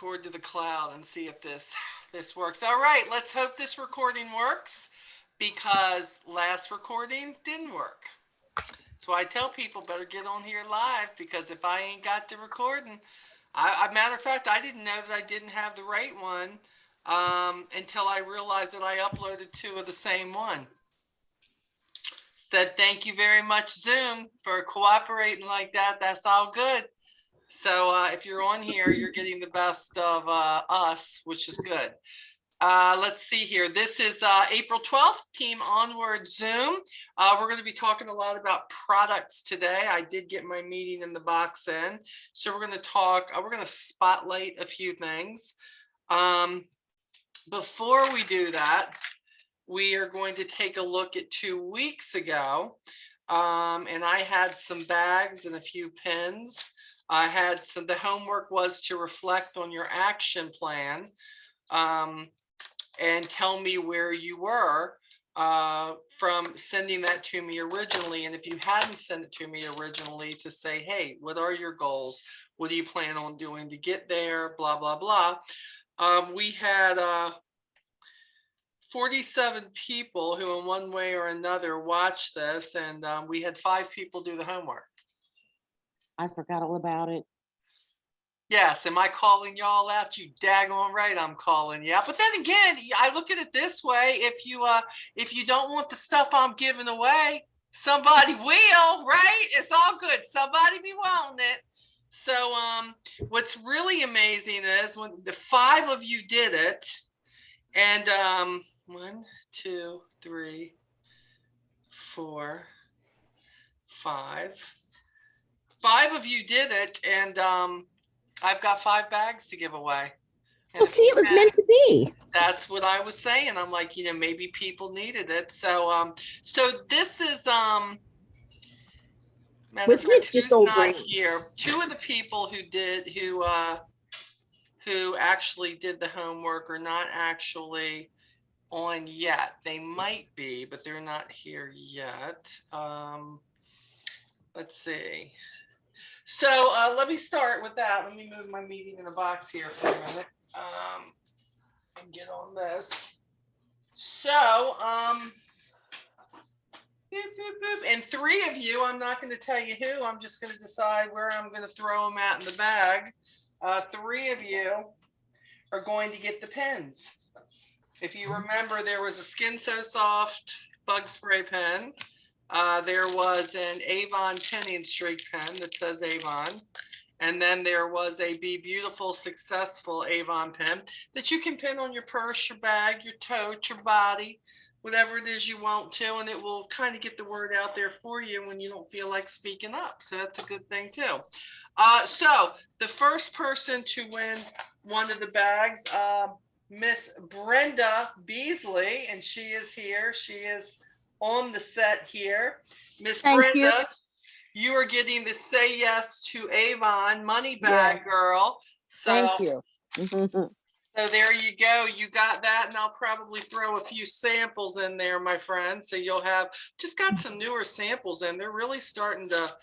Board to the cloud and see if this works. All right, let's hope this recording works, because last recording didn't work. So I tell people better get on here live, because if I ain't got the recording, matter of fact, I didn't know that I didn't have the right one until I realized that I uploaded two of the same one. Said thank you very much, Zoom, for cooperating like that. That's all good. So if you're on here, you're getting the best of us, which is good. Let's see here. This is April 12th, Team Onward Zoom. We're going to be talking a lot about products today. I did get my meeting in the box in. So we're going to talk, we're going to spotlight a few things. Before we do that, we are going to take a look at 2 weeks ago. And I had some bags and a few pins. I had some, the homework was to reflect on your action plan and tell me where you were from sending that to me originally. And if you hadn't sent it to me originally, to say, hey, what are your goals? What do you plan on doing to get there? Blah, blah, blah. We had 47 people who in one way or another watched this, and we had 5 people do the homework. I forgot all about it. Yes, am I calling y'all out? You daggone right I'm calling you out. But then again, I look at it this way: if you don't want the stuff I'm giving away, somebody will, right? It's all good. Somebody be wanting it. So what's really amazing is when the 5 of you did it, and 1, 2, 3, 4, 5. 5 of you did it, and I've got 5 bags to give away. Well, see, it was meant to be. That's what I was saying. I'm like, maybe people needed it. So so this is matter of fact, who's not here? 2 of the people who actually did the homework are not actually on yet. They might be, but they're not here yet. Let's see. So let me start with that. Let me move my meeting in a box here for a minute and get on this. So, boop, boop, boop. And 3 of you, I'm not going to tell you who, I'm just going to decide where I'm going to throw them at in the bag. 3 of you are going to get the pens. If you remember, there was a Skin So Soft bug spray pen. There was an Avon Penny and Streak pen that says Avon. And then there was a Be Beautiful Successful Avon pen that you can pin on your purse, your bag, your tote, your body, whatever it is you want to. And it will kind of get the word out there for you when you don't feel like speaking up. So that's a good thing too. So the first person to win one of the bags, Miss Brenda Beasley, and she is here. She is on the set here. Miss Brenda, you are getting the Say Yes to Avon money bag, girl. So, thank you. So there you go. You got that, and I'll probably throw a few samples in there, my friend. So you'll have just got some newer samples, and they're really starting to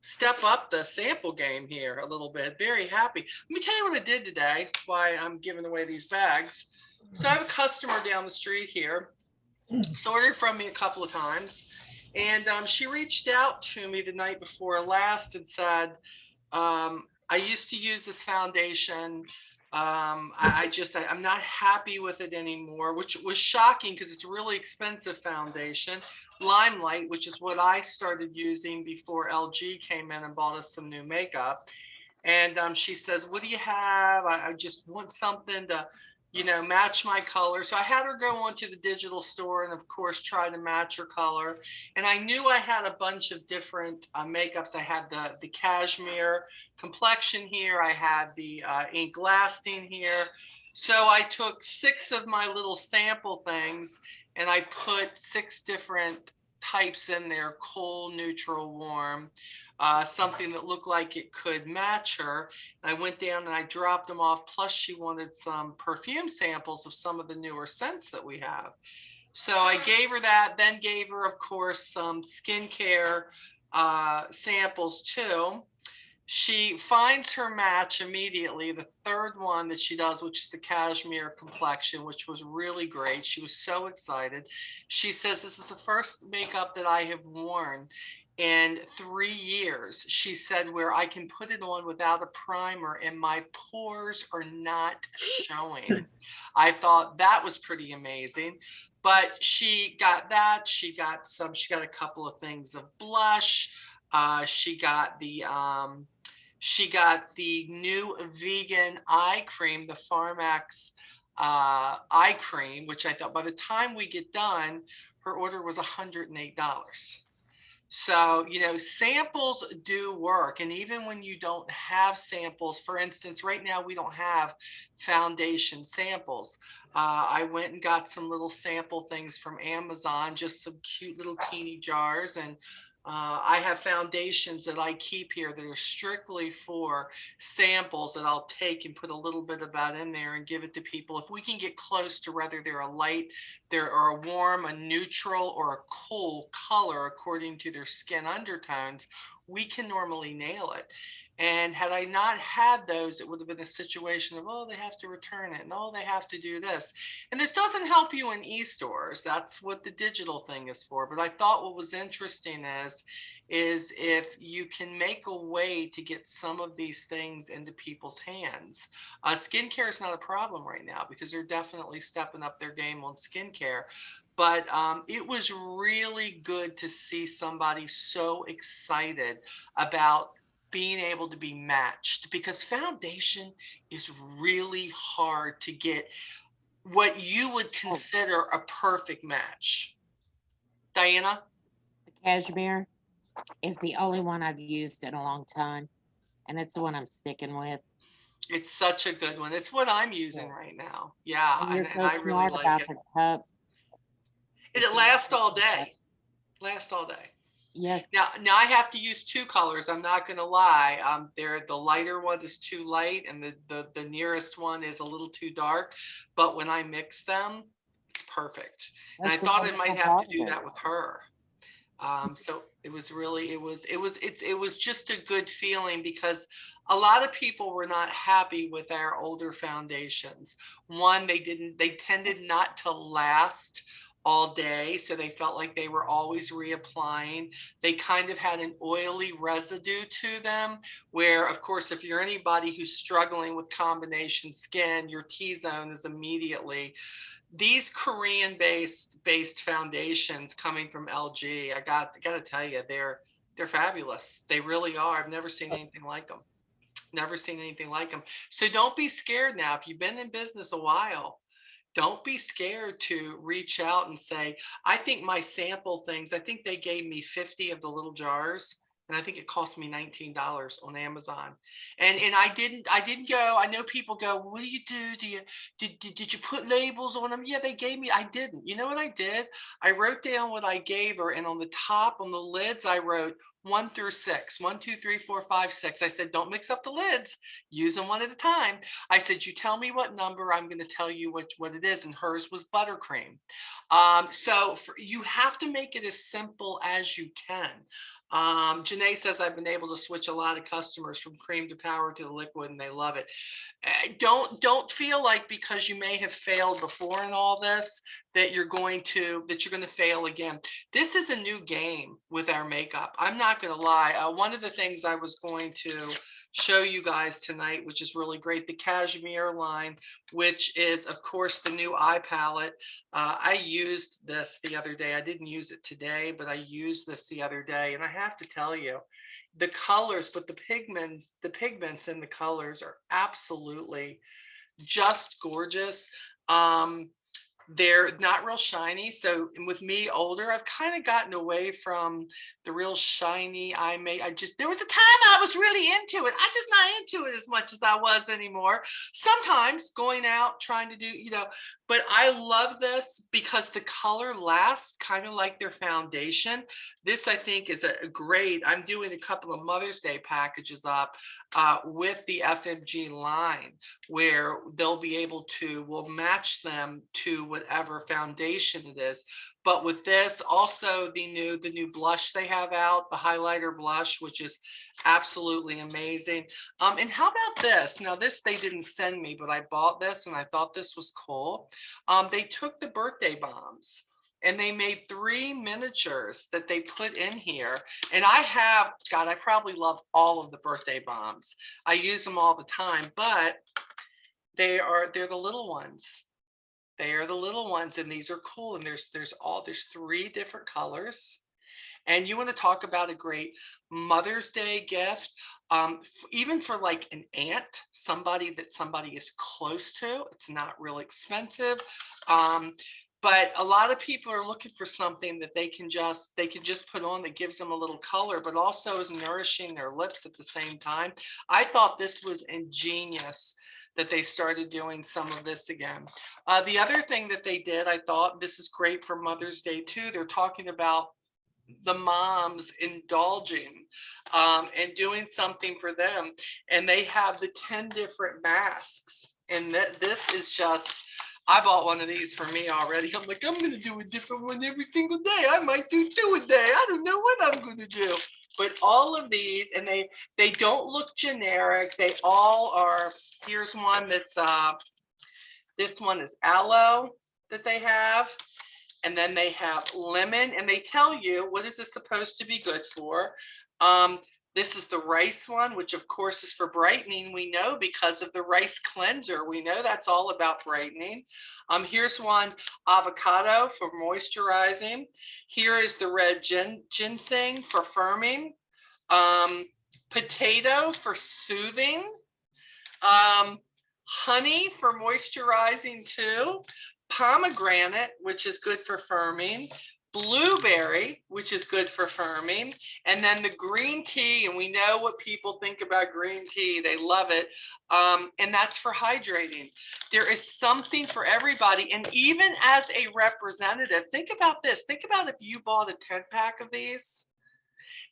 step up the sample game here a little bit. Very happy. Let me tell you what I did today, why I'm giving away these bags. So I have a customer down the street here. She's ordered from me a couple of times, and she reached out to me the night before last and said, I used to use this foundation. I'm not happy with it anymore, which was shocking because it's a really expensive foundation. Limelight, which is what I started using before LG came in and bought us some new makeup. And she says, what do you have? I just want something to, match my color. So I had her go onto the digital store and of course try to match her color. And I knew I had a bunch of different makeups. I had the Cashmere Complexion here. I had the ink lasting here. So I took 6 of my little sample things and I put 6 different types in there: cool, neutral, warm, something that looked like it could match her. And I went down and I dropped them off. Plus she wanted some perfume samples of some of the newer scents that we have. So I gave her that, then gave her, of course, some skincare samples too. She finds her match immediately, the third one that she does, which is the Cashmere Complexion, which was really great. She was so excited. She says, this is the first makeup that I have worn in 3 years. She said, where I can put it on without a primer and my pores are not showing. I thought that was pretty amazing. But she got that. She got a couple of things of blush. She got the new vegan eye cream, the Pharmax eye cream, which I thought by the time we get done, her order was $108. So, samples do work. And even when you don't have samples, for instance, right now we don't have foundation samples. I went and got some little sample things from Amazon, just some cute little teeny jars. And I have foundations that I keep here that are strictly for samples that I'll take and put a little bit of that in there and give it to people. If we can get close to whether they're a light, they're a warm, a neutral, or a cool color according to their skin undertones, we can normally nail it. And had I not had those, it would have been a situation of, oh, they have to return it, and oh, they have to do this. And this doesn't help you in e-stores. That's what the digital thing is for. But I thought what was interesting is if you can make a way to get some of these things into people's hands. Skincare is not a problem right now because they're definitely stepping up their game on skincare. But it was really good to see somebody so excited about being able to be matched, because foundation is really hard to get what you would consider a perfect match. Diana? The Cashmere is the only one I've used in a long time, and it's the one I'm sticking with. It's such a good one. It's what I'm using right now. Yeah, And you're and so I really smart like about it. the cups. It lasts all day. Lasts all day. Yes. Now I have to use two colors. I'm not going to lie. The lighter one is too light, and the nearest one is a little too dark. But when I mix them, it's perfect. And I That's the thought I wonderful might have part to of do it. that with her. So it was just a good feeling, because a lot of people were not happy with our older foundations. One, they tended not to last all day, so they felt like they were always reapplying. They kind of had an oily residue to them, where, of course, if you're anybody who's struggling with combination skin, your T-zone is immediately. These Korean based foundations coming from LG, I got to tell you, they're fabulous. They really are. I've never seen anything like them. Never seen anything like them. So don't be scared now. If you've been in business a while, don't be scared to reach out and say, I think my sample things, I think they gave me 50 of the little jars. And I think it cost me $19 on Amazon. And I didn't go. I know people go, what do you do? Did you put labels on them? Yeah, they gave me. I didn't. You know what I did? I wrote down what I gave her, and on the top, on the lids, I wrote 1 through 6. 1, 2, 3, 4, 5, 6. I said, don't mix up the lids. Use them one at a time. I said, you tell me what number, I'm going to tell you what it is. And hers was buttercream. You have to make it as simple as you can. Janae says, I've been able to switch a lot of customers from cream to power to the liquid, and they love it. Don't feel like because you may have failed before in all this that you're going to fail again. This is a new game with our makeup. I'm not going to lie. One of the things I was going to show you guys tonight, which is really great, the Cashmere line, which is, of course, the new eye palette. I used this the other day. I didn't use it today, but I used this the other day, and I have to tell you, the colors, but the pigments in the colors are absolutely just gorgeous. They're not real shiny. So with me older, I've kind of gotten away from the real shiny there was a time I was really into it. I'm just not into it as much as I was anymore. Sometimes going out, trying to do, but I love this because the color lasts kind of like their foundation. This, I think, is a great, I'm doing a couple of Mother's Day packages up with the FMG line, where they'll be able to, we'll match them to whatever foundation it is. But with this, also the new blush they have out, the highlighter blush, which is absolutely amazing. And how about this? Now this they didn't send me, but I bought this and I thought this was cool. They took the birthday bombs and they made 3 miniatures that they put in here. And God, I probably love all of the birthday bombs. I use them all the time, but they're the little ones. They are the little ones, and these are cool. And there's 3 different colors. And you want to talk about a great Mother's Day gift, even for like an aunt, somebody that somebody is close to. It's not real expensive. But a lot of people are looking for something that they can just put on that gives them a little color, but also is nourishing their lips at the same time. I thought this was ingenious that they started doing some of this again. The other thing that they did, I thought this is great for Mother's Day too. They're talking about the moms indulging and doing something for them. And they have the 10 different masks. And this is just, I bought one of these for me already. I'm like, I'm going to do a different one every single day. I might do 2 a day. I don't know what I'm going to do. But all of these, and they don't look generic. They all are, here's one that's, this one is aloe that they have. And then they have lemon, and they tell you what is this supposed to be good for. This is the rice one, which of course is for brightening. We know because of the rice cleanser. We know that's all about brightening. Here's one, avocado for moisturizing. Here is the red ginseng for firming. Potato for soothing. Honey for moisturizing too. Pomegranate, which is good for firming. Blueberry, which is good for firming. And then the green tea, and we know what people think about green tea. They love it. And that's for hydrating. There is something for everybody. And even as a representative, think about this. Think about if you bought a 10-pack of these,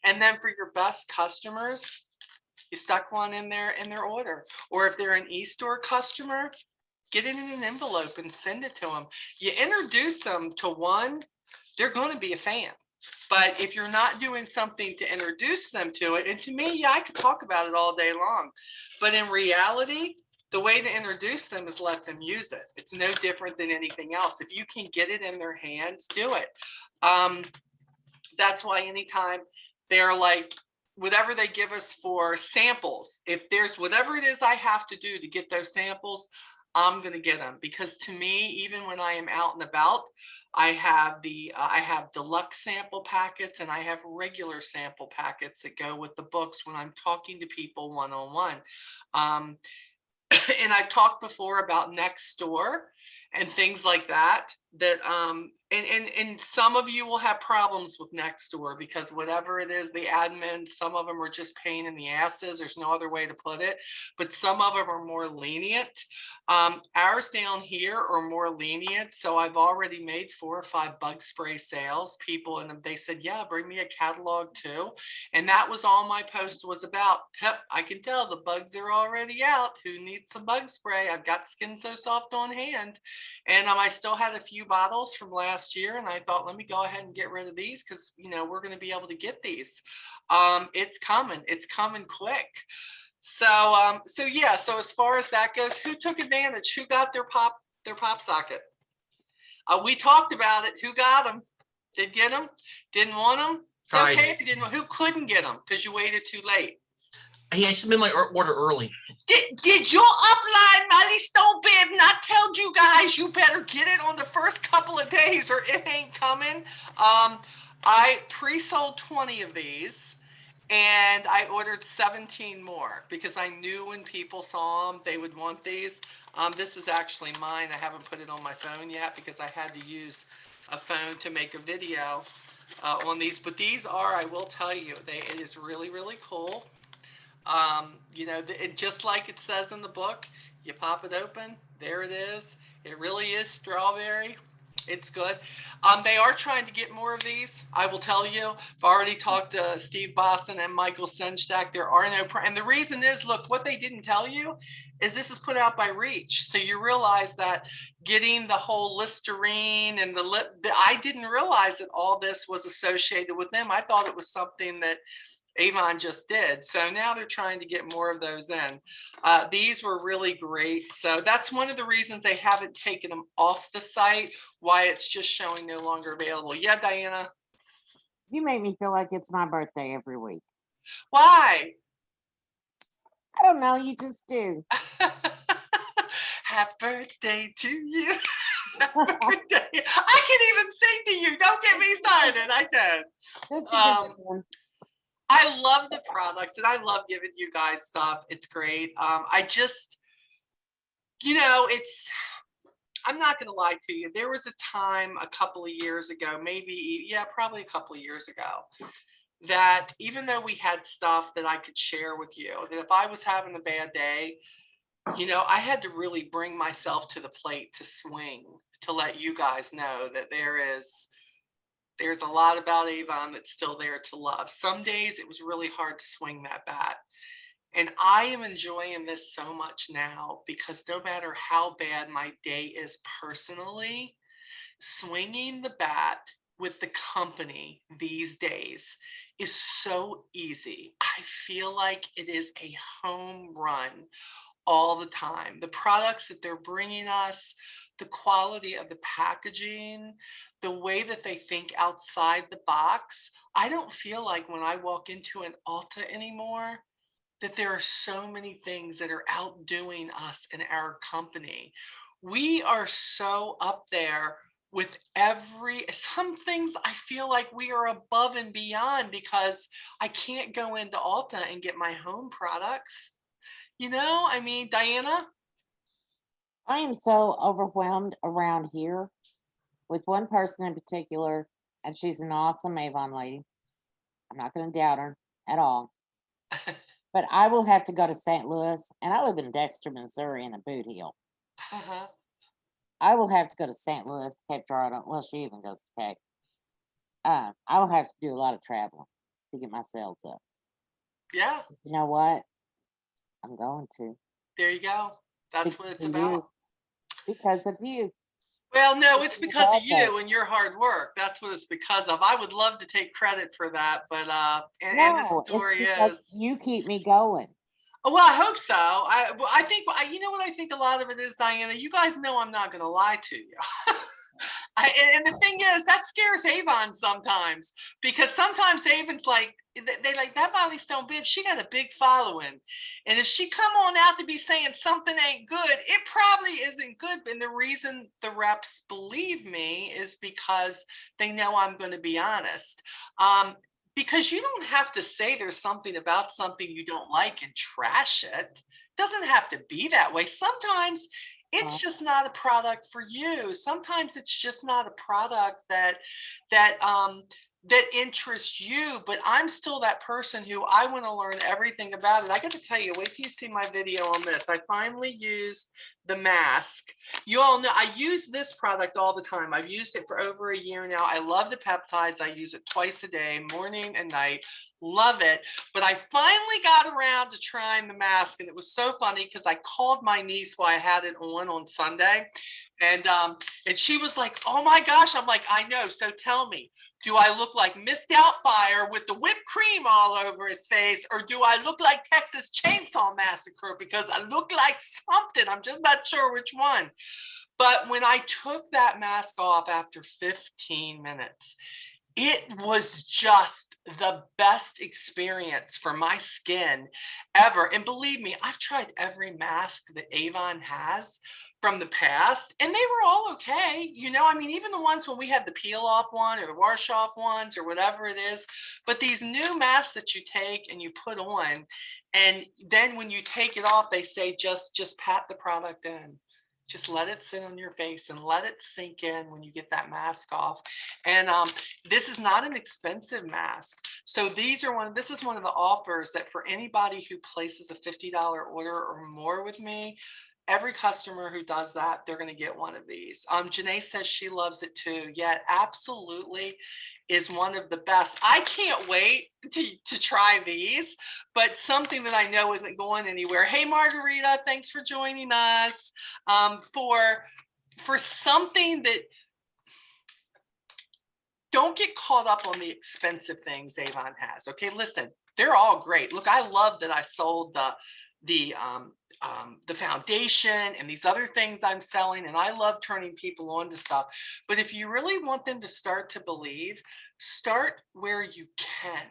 and then for your best customers, you stuck one in their order. Or if they're an e-store customer, get it in an envelope and send it to them. You introduce them to one, they're going to be a fan. But if you're not doing something to introduce them to it, and to me, yeah, I could talk about it all day long. But in reality, the way to introduce them is let them use it. It's no different than anything else. If you can get it in their hands, do it. That's why anytime they're like, whatever they give us for samples, if there's whatever it is I have to do to get those samples, I'm going to get them. Because to me, even when I am out and about, I have deluxe sample packets and I have regular sample packets that go with the books when I'm talking to people one-on-one. And I've talked before about next door and things like that, and some of you will have problems with Nextdoor because whatever it is, the admins, some of them are just pain in the asses. There's no other way to put it, but some of them are more lenient. Ours down here are more lenient. So I've already made 4 or 5 bug spray sales. People, and they said, yeah, bring me a catalog too. And that was all my post was about. Yep, I can tell the bugs are already out. Who needs some bug spray? I've got Skin So Soft on hand. And I still had a few bottles from last year, and I thought, let me go ahead and get rid of these because, you know, we're going to be able to get these. It's coming quick. So yeah, so as far as that goes, who took advantage? Who got their pop socket? We talked about it. Who got them? Did get them? Didn't want them? It's okay if you didn't. Who couldn't get them because you waited too late? Hey, I submitted my order early. Did your upline Molly Snowbib not tell you guys you better get it on the first couple of days or it ain't coming? I pre-sold 20 of these and I ordered 17 more because I knew when people saw them, they would want these. This is actually mine. I haven't put it on my phone yet because I had to use a phone to make a video on these. But these are, I will tell you, it is really, really cool. You know, just like it says in the book, you pop it open, there it is. It really is strawberry. It's good. They are trying to get more of these. I will tell you. I've already talked to Steve Boston and Michael Senchak. There are no, and the reason is, look, what they didn't tell you is this is put out by Reach. So you realize that getting the whole Listerine and the lip, I didn't realize that all this was associated with them. I thought it was something that Avon just did. So now they're trying to get more of those in. These were really great. So that's one of the reasons they haven't taken them off the site, why it's just showing no longer available. Yeah, Diana? You make me feel like it's my birthday every week. Why? I don't know. You just do. Happy birthday to you. Happy birthday. I can even sing to you. Don't get me started. I can. Just a good one. I love the products and I love giving you guys stuff. It's great. I just, I'm not going to lie to you. There was a time a couple of years ago, probably a couple of years ago, that even though we had stuff that I could share with you, that if I was having a bad day, I had to really bring myself to the plate to swing, to let you guys know that there's a lot about Avon that's still there to love. Some days it was really hard to swing that bat. And I am enjoying this so much now because no matter how bad my day is personally, swinging the bat with the company these days is so easy. I feel like it is a home run all the time. The products that they're bringing us, the quality of the packaging, the way that they think outside the box. I don't feel like when I walk into an Ulta anymore that there are so many things that are outdoing us in our company. We are so up there with some things I feel like we are above and beyond because I can't go into Ulta and get my home products. Diana? I am so overwhelmed around here with one person in particular, and she's an awesome Avon lady. I'm not going to doubt her at all. But I will have to go to St. Louis, and I live in Dexter, Missouri, in a boot heel. Uh-huh. I will have to go to St. Louis, Cape Girardeau. Well, she even goes to Cape. I will have to do a lot of traveling to get my sales up. Yeah. You know what? I'm going to. There you go. That's what it's about. Because of you. Well, no, it's because of you and your hard work. That's what it's because of. I would love to take credit for that, but and the story is you keep me going. Oh, well, I hope so. I think what I think a lot of it is, Diana. You guys know I'm not going to lie to you. And the thing is, that scares Avon sometimes because sometimes Avon's like, they like that Molly Stone bib. She got a big following, and if she come on out to be saying something ain't good, it probably isn't good. And the reason the reps believe me is because they know I'm going to be honest. Because you don't have to say there's something about something you don't like and trash it. It doesn't have to be that way. Sometimes it's just not a product for you. Sometimes it's just not a product that interests you, but I'm still that person who I want to learn everything about it. I got to tell you, wait till you see my video on this. I finally used the mask. You all know I use this product all the time. I've used it for over a year now. I love the peptides. I use it twice a day, morning and night. Love it. But I finally got around to trying the mask, and it was so funny because I called my niece while I had it on Sunday, and she was like, "Oh my gosh!" I'm like, "I know." So tell me, do I look like Miss Doubtfire with the whipped cream all over his face, or do I look like Texas Chainsaw Massacre? Because I look like something. I'm just not sure which one. But when I took that mask off after 15 minutes, it was just the best experience for my skin ever. And believe me, I've tried every mask that Avon has from the past, and they were all okay. Even the ones when we had the peel off one or the wash off ones or whatever it is. But these new masks that you take and you put on, and then when you take it off, they say just pat the product in. Just let it sit on your face and let it sink in when you get that mask off. And this is not an expensive mask. So this is one of the offers that for anybody who places a $50 order or more with me, every customer who does that, they're going to get one of these. Janae says she loves it too. Yeah, absolutely is one of the best. I can't wait to try these, but something that I know isn't going anywhere. Hey, Margarita, thanks for joining us. For something that, don't get caught up on the expensive things Avon has. Okay, listen, they're all great. Look, I love that I sold the foundation and these other things I'm selling, and I love turning people on to stuff. But if you really want them to start to believe, start where you can.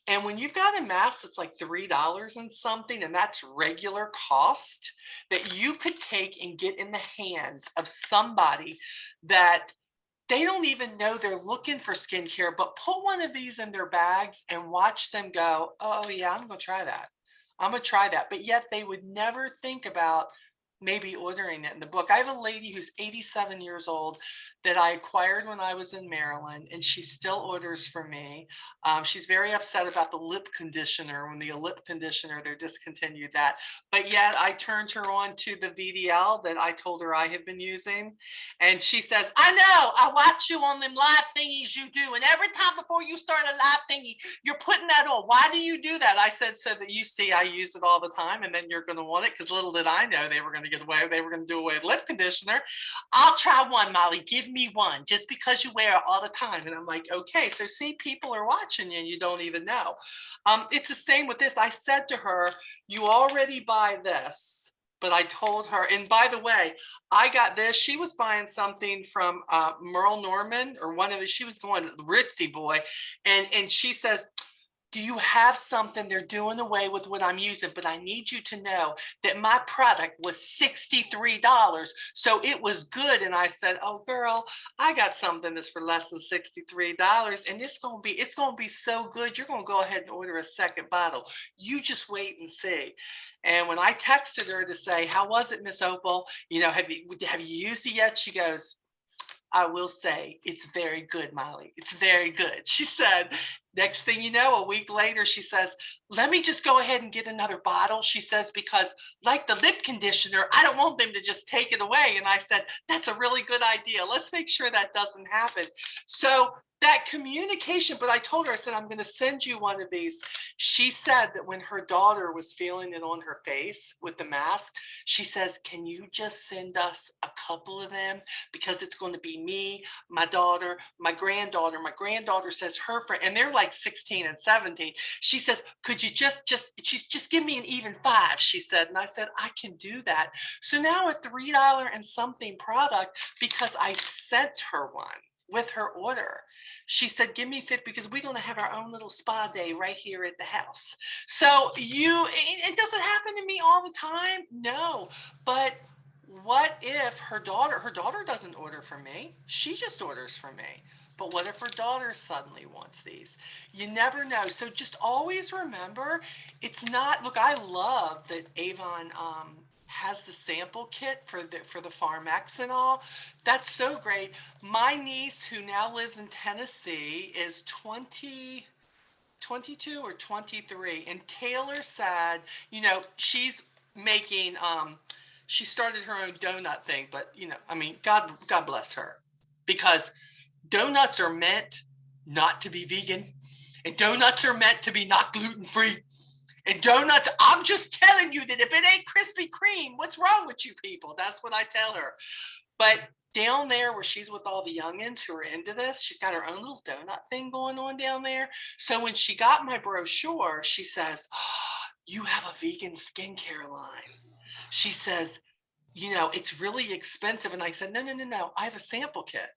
And when you've got a mask that's like $3 and something, and that's regular cost, that you could take and get in the hands of somebody that they don't even know they're looking for skincare, but put one of these in their bags and watch them go, oh yeah, I'm gonna try that. I'm gonna try that. But yet they would never think about maybe ordering it in the book. I have a lady who's 87 years old that I acquired when I was in Maryland, and she still orders for me. She's very upset about the lip conditioner. When the lip conditioner, they discontinued that. But yet I turned her on to the VDL that I told her I had been using. And she says, I know, I watch you on them live thingies you do. And every time before you start a live thingy, you're putting that on. Why do you do that? I said, so that you see I use it all the time, and then you're going to want it, because little did I know they were going to get away. They were going to do away with lip conditioner. I'll try one, Molly. Give me one, just because you wear it all the time. And I'm like, okay. So see, people are watching you and you don't even know. It's the same with this. I said to her, you already buy this. But I told her, and by the way, I got this. She was buying something from Merle Norman, or one of the, she was going Ritzy Boy. And she says, do you have something? They're doing away with what I'm using, but I need you to know that my product was $63. So it was good. And I said, oh girl, I got something that's for less than $63. And it's going to be so good. You're going to go ahead and order a second bottle. You just wait and see. And when I texted her to say, how was it, Miss Opal? You know, have you used it yet? She goes, I will say it's very good, Molly. It's very good. She said, next thing you know, a week later, she says, let me just go ahead and get another bottle. She says, because like the lip conditioner, I don't want them to just take it away. And I said, that's a really good idea. Let's make sure that doesn't happen. So that communication, but I told her, I said, I'm going to send you one of these. She said that when her daughter was feeling it on her face with the mask, she says, can you just send us a couple of them? Because it's going to be me, my daughter, my granddaughter. My granddaughter says her friend, and they're like 16 and 17. She says, could you just give me an even 5? She said, and I said, I can do that. So now a $3 and something product, because I sent her one with her order. She said, give me 50, because we're going to have our own little spa day right here at the house. So it doesn't happen to me all the time. No, but what if her daughter doesn't order from me? She just orders from me. But what if her daughter suddenly wants these? You never know. So just always remember, it's not, look, I love that Avon has the sample kit for the Pharmex and all. That's so great. My niece, who now lives in Tennessee, is 22 or 23. And Taylor said, you know, she's making, she started her own donut thing, but you know, I mean, God bless her, because donuts are meant not to be vegan, and donuts are meant to be not gluten-free. And donuts, I'm just telling you that if it ain't Krispy Kreme, what's wrong with you people? That's what I tell her. But down there where she's with all the youngins who are into this, she's got her own little donut thing going on down there. So when she got my brochure, she says, oh, you have a vegan skincare line. She says, you know, it's really expensive. And I said, no. I have a sample kit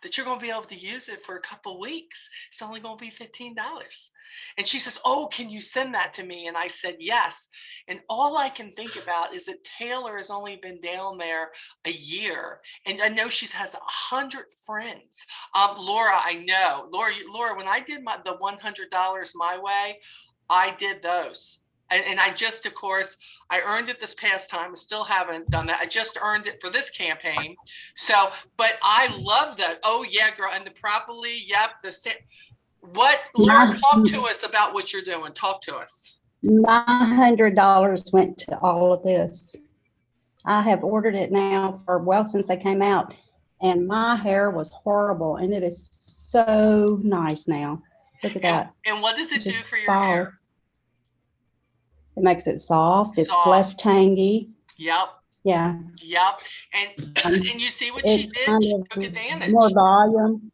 that you're going to be able to use it for a couple weeks. It's only going to be $15. And she says, oh, can you send that to me? And I said, yes. And all I can think about is that Taylor has only been down there a year. And I know she has 100 friends. Laura, I know. Laura, when I did the $100 my way, I did those. And I just, of course, I earned it this past time. I still haven't done that. I just earned it for this campaign. So, but I love that. Oh yeah, girl. And the properly, yep. Laura, talk to us about what you're doing. Talk to us. My $100 went to all of this. I have ordered it now for, well, since they came out, and my hair was horrible, and it is so nice now. Look at that. And what does it do Just for your falls. hair? It makes it soft. It's Soft. less tangy. Yep. Yeah. Yep. And you see what she It's did? kind She of took advantage. more volume.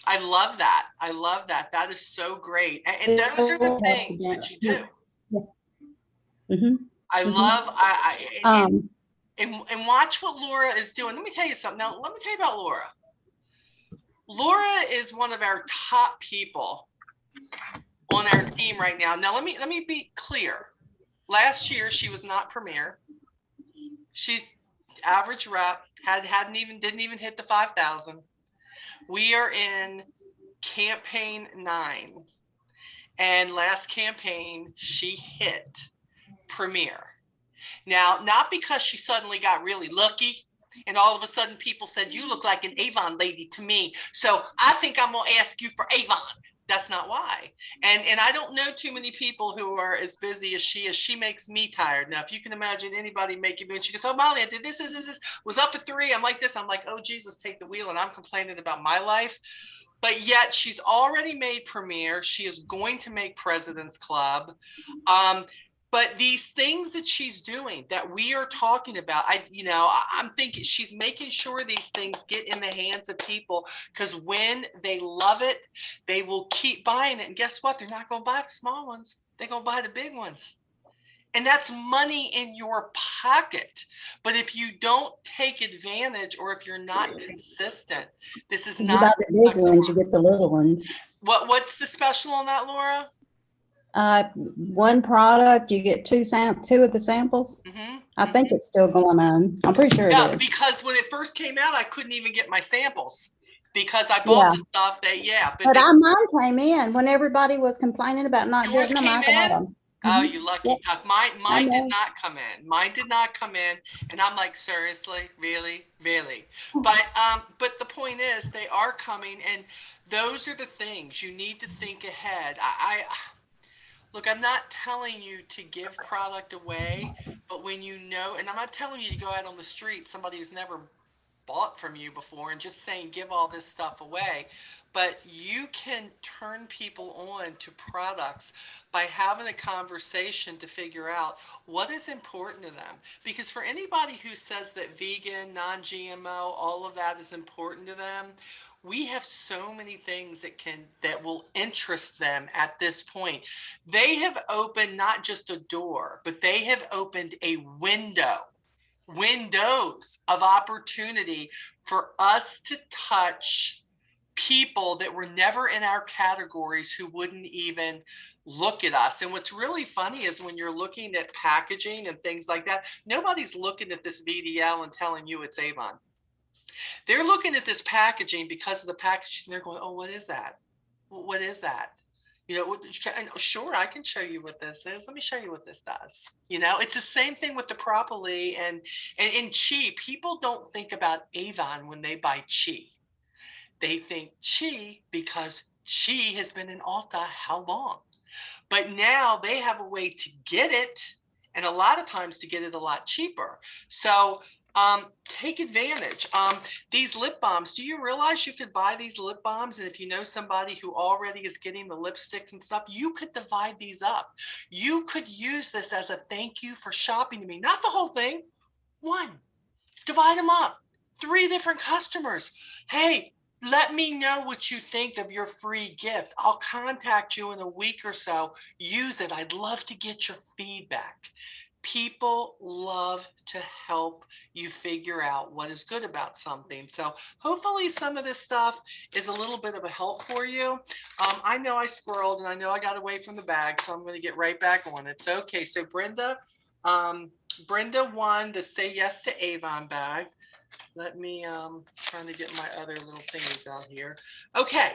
I love that. I love that. That is so great. And those are the things that you do. Mm-hmm. I love and watch what Laura is doing. Let me tell you something. Now, let me tell you about Laura. Laura is one of our top people on our team right now. Now, let me be clear. Last year, she was not premier. She's average rep. Didn't even hit the 5,000. We are in campaign 9, and last campaign she hit premier. Now, not because she suddenly got really lucky and all of a sudden people said, you look like an Avon lady to me, so I think I'm going to ask you for Avon. That's not why. And I don't know too many people who are as busy as she is. She makes me tired. Now, if you can imagine anybody making me, and she goes, oh, Molly, I did this, was up at 3. I'm like this. I'm like, oh, Jesus, take the wheel. And I'm complaining about my life. But yet she's already made premier. She is going to make President's Club. But these things that she's doing that we are talking about, I'm thinking she's making sure these things get in the hands of people, because when they love it, they will keep buying it. And guess what? They're not going to buy the small ones. They're going to buy the big ones. And that's money in your pocket. But if you don't take advantage, or if you're not consistent, this is You not. buy the big ones, you get the little ones. What's the special on that, Laura? One product, you get two of the samples. Mm-hmm. I think it's still going on. I'm pretty sure it is. Because when it first came out, I couldn't even get my samples because I bought the stuff that, But mine came in when everybody was complaining about not getting them. I got them. Oh, you lucky duck. Mine did know. not come in. Mine did not come in. And I'm like, seriously, really? But the point is, they are coming, and those are the things you need to think ahead. Look, I'm not telling you to give product away, but when you know, and I'm not telling you to go out on the street, somebody who's never bought from you before, and just saying, give all this stuff away. But you can turn people on to products by having a conversation to figure out what is important to them. Because for anybody who says that vegan, non-GMO, all of that is important to them, we have so many things that will interest them at this point. They have opened not just a door, but they have opened a windows of opportunity for us to touch people that were never in our categories, who wouldn't even look at us. And what's really funny is when you're looking at packaging and things like that, nobody's looking at this VDL and telling you it's Avon. They're looking at this packaging because of the packaging. They're going, oh, what is that? What is that? Sure, I can show you what this is. Let me show you what this does. It's the same thing with the Propolis and Chi. People don't think about Avon when they buy Chi. They think Chi because Chi has been in Ulta how long? But now they have a way to get it, and a lot of times to get it a lot cheaper. So take advantage. These lip balms, do you realize you could buy these lip balms, and if you know somebody who already is getting the lipsticks and stuff, you could divide these up. You could use this as a thank you for shopping to me. Not the whole thing. One. Divide them up. 3 different customers. Hey, let me know what you think of your free gift. I'll contact you in a week or so. Use it. I'd love to get your feedback. People love to help you figure out what is good about something. So hopefully some of this stuff is a little bit of a help for you. I know I squirreled, and I know I got away from the bag, so I'm going to get right back on it. So, okay, so Brenda won the Say Yes to Avon bag. Let me trying to get my other little thingies out here. Okay.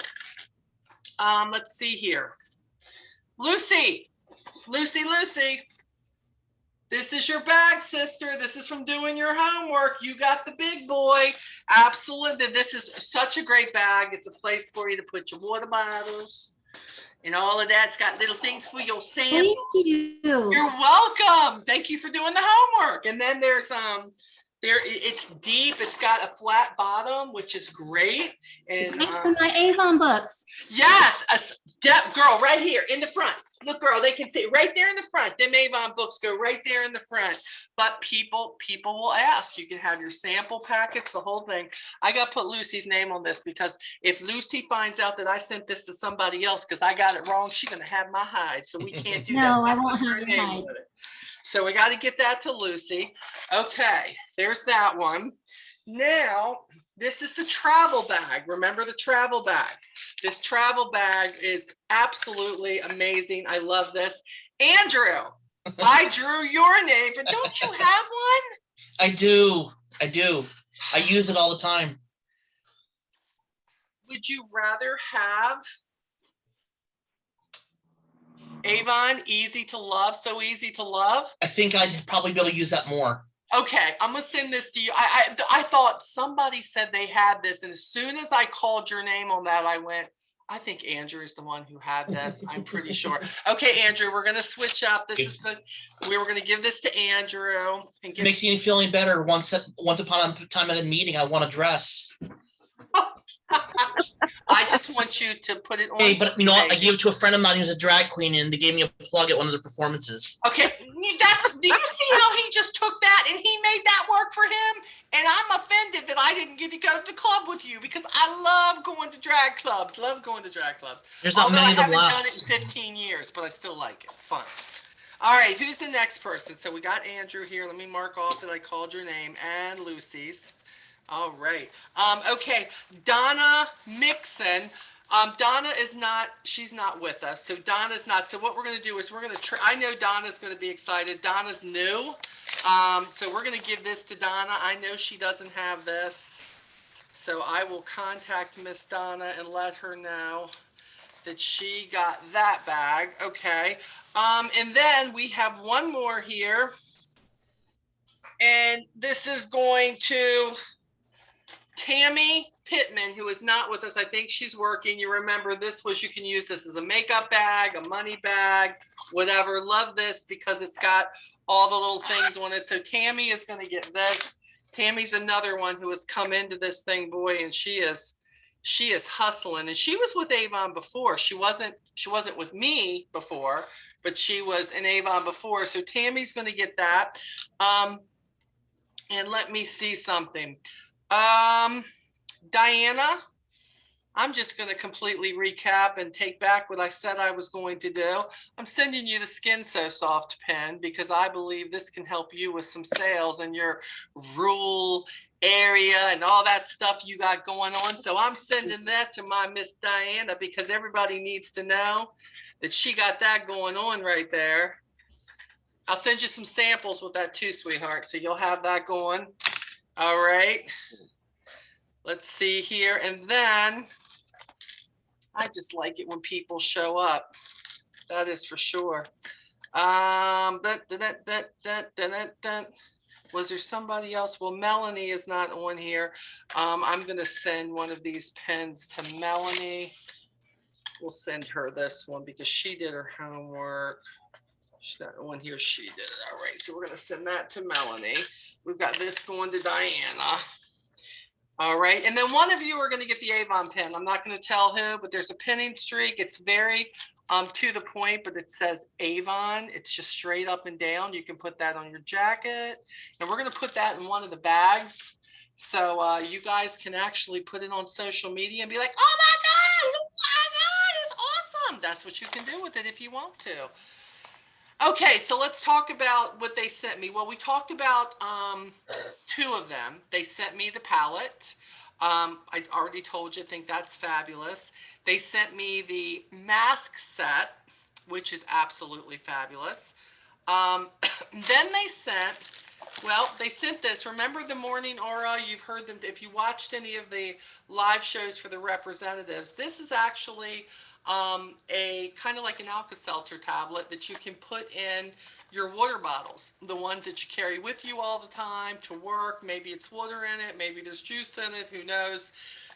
Let's see here. Lucy. This is your bag, sister. This is from doing your homework. You got the big boy. Absolutely. This is such a great bag. It's a place for you to put your water bottles, And all of that's got little things for your samples. Thank you. You're welcome. Thank you for doing the homework. And then there's it's deep. It's got a flat bottom, which is great. And Thanks for my Avon books. yes, girl, right here in the front. Look, girl, they can see it right there in the front. Them Avon books go right there in the front. But people will ask. You can have your sample packets, the whole thing. I got to put Lucy's name on this because if Lucy finds out that I sent this to somebody else because I got it wrong, she's going to have my hide. So we can't do that. No, I Put won't her have your name hide. on it. So we got to get that to Lucy. Okay, there's that one. Now, this is the travel bag. Remember the travel bag. This travel bag is absolutely amazing. I love this. Andrew, I drew your name, but don't you have one? I do. I use it all the time. Would you rather have Avon Easy to Love, so easy to love? I think I'd probably be able to use that more. Okay, I'm gonna send this to you. I thought somebody said they had this, and as soon as I called your name on that, I went, I think Andrew is the one who had this. I'm pretty sure. Okay, Andrew, we're gonna switch up. This is the we were gonna give this to Andrew and It makes you feel any better. Once upon a time at a meeting, I won a dress. I just want you to put it on. Hey, but you know what? I gave it to a friend of mine who's a drag queen, and they gave me a plug at one of the performances. Okay, do you see how he just took that and he made that work for him? And I'm offended that I didn't get to go to the club with you because I love going to drag clubs. There's not many of them I haven't done left. it in 15 years, but I still like it. It's fun. All right, who's the next person? So we got Andrew here. Let me mark off that I called your name and Lucy's. All right. Okay, Donna Mixon. Donna is not, she's not with us. So Donna's not. So what we're going to do is we're going to try, I know Donna's going to be excited. Donna's new. So we're going to give this to Donna. I know she doesn't have this. So I will contact Miss Donna and let her know that she got that bag. Okay. And then we have one more here. And this is going to Tammy Pittman, who is not with us. I think she's working. You remember this was, you can use this as a makeup bag, a money bag, whatever. Love this because it's got all the little things on it. So Tammy is going to get this. Tammy's another one who has come into this thing, boy, and she is hustling. And she was with Avon before. She wasn't with me before, but she was in Avon before. So Tammy's going to get that. And let me see something. Diana, I'm just going to completely recap and take back what I said I was going to do. I'm sending you the Skin So Soft pen because I believe this can help you with some sales in your rural area and all that stuff you got going on. So I'm sending that to my Miss Diana because everybody needs to know that she got that going on right there. I'll send you some samples with that too, sweetheart. So you'll have that going. All right. Let's see here. And then I just like it when people show up. That is for sure. Was there somebody else? Well, Melanie is not on here. I'm going to send one of these pens to Melanie. We'll send her this one because she did her homework. She's not on here. She did it. All right. So we're going to send that to Melanie. We've got this going to Diana. All right. And then one of you are going to get the Avon pen. I'm not going to tell who, but there's a pinning streak. It's very to the point, but it says Avon. It's just straight up and down. You can put that on your jacket. And we're going to put that in one of the bags. So you guys can actually put it on social media and be like, oh my God, it's awesome. That's what you can do with it if you want to. Okay, so let's talk about what they sent me. Well, we talked about two of them. They sent me the palette. I already told you, I think that's fabulous. They sent me the mask set, which is absolutely fabulous. Then they sent this. Remember the Morning Aura? You've heard them. If you watched any of the live shows for the representatives, this is actually a kind of like an Alka-Seltzer tablet that you can put in your water bottles, the ones that you carry with you all the time to work. Maybe it's water in it, maybe there's juice in it, who knows.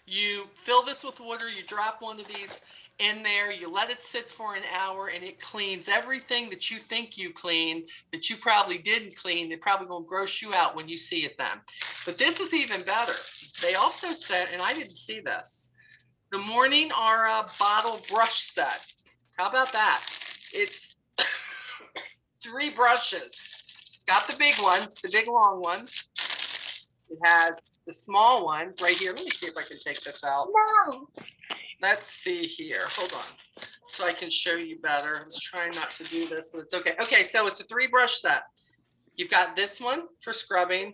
You fill this with water, you drop one of these in there, you let it sit for an hour, and it cleans everything that you think you cleaned that you probably didn't clean. They're probably going to gross you out when you see it then. But this is even better. They also said, and I didn't see this, the Morning Aura bottle brush set. How about that? It's 3 brushes. It's got the big one, the big long one. It has the small one right here. Let me see if I can take this out. No. Let's see here. Hold on. So I can show you better. I was trying not to do this, but it's okay. Okay, so it's a 3 brush set. You've got this one for scrubbing,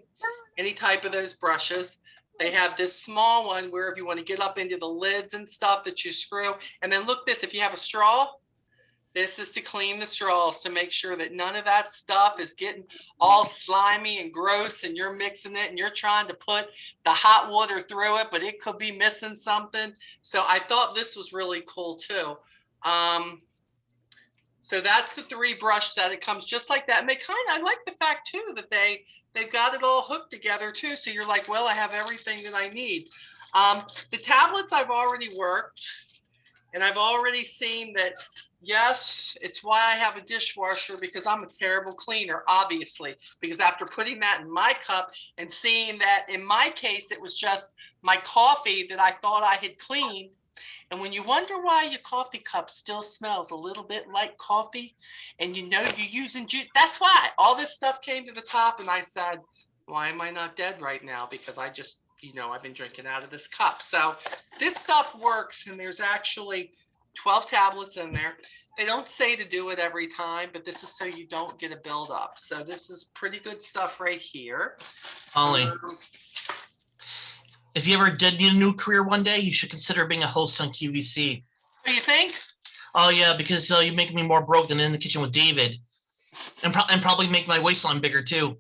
any type of those brushes. They have this small one where if you want to get up into the lids and stuff that you screw. And then look this, if you have a straw, this is to clean the straws to make sure that none of that stuff is getting all slimy and gross and you're mixing it and you're trying to put the hot water through it, but it could be missing something. So I thought this was really cool too. So that's the 3 brush set. It comes just like that. And I like the fact too that they've got it all hooked together too. So you're like, well, I have everything that I need. The tablets I've already worked, and I've already seen that, yes, it's why I have a dishwasher, because I'm a terrible cleaner, obviously, because after putting that in my cup and seeing that in my case, it was just my coffee that I thought I had cleaned. And when you wonder why your coffee cup still smells a little bit like coffee and you know you're using juice, that's why all this stuff came to the top. And I said, why am I not dead right now? Because I just, I've been drinking out of this cup. So this stuff works, and there's actually 12 tablets in there. They don't say to do it every time, but this is so you don't get a buildup. So this is pretty good stuff right here. Holly, if you ever did need a new career one day, you should consider being a host on QVC. What do you think? Oh yeah, because you make me more broke than In the Kitchen with David, and probably make my waistline bigger too.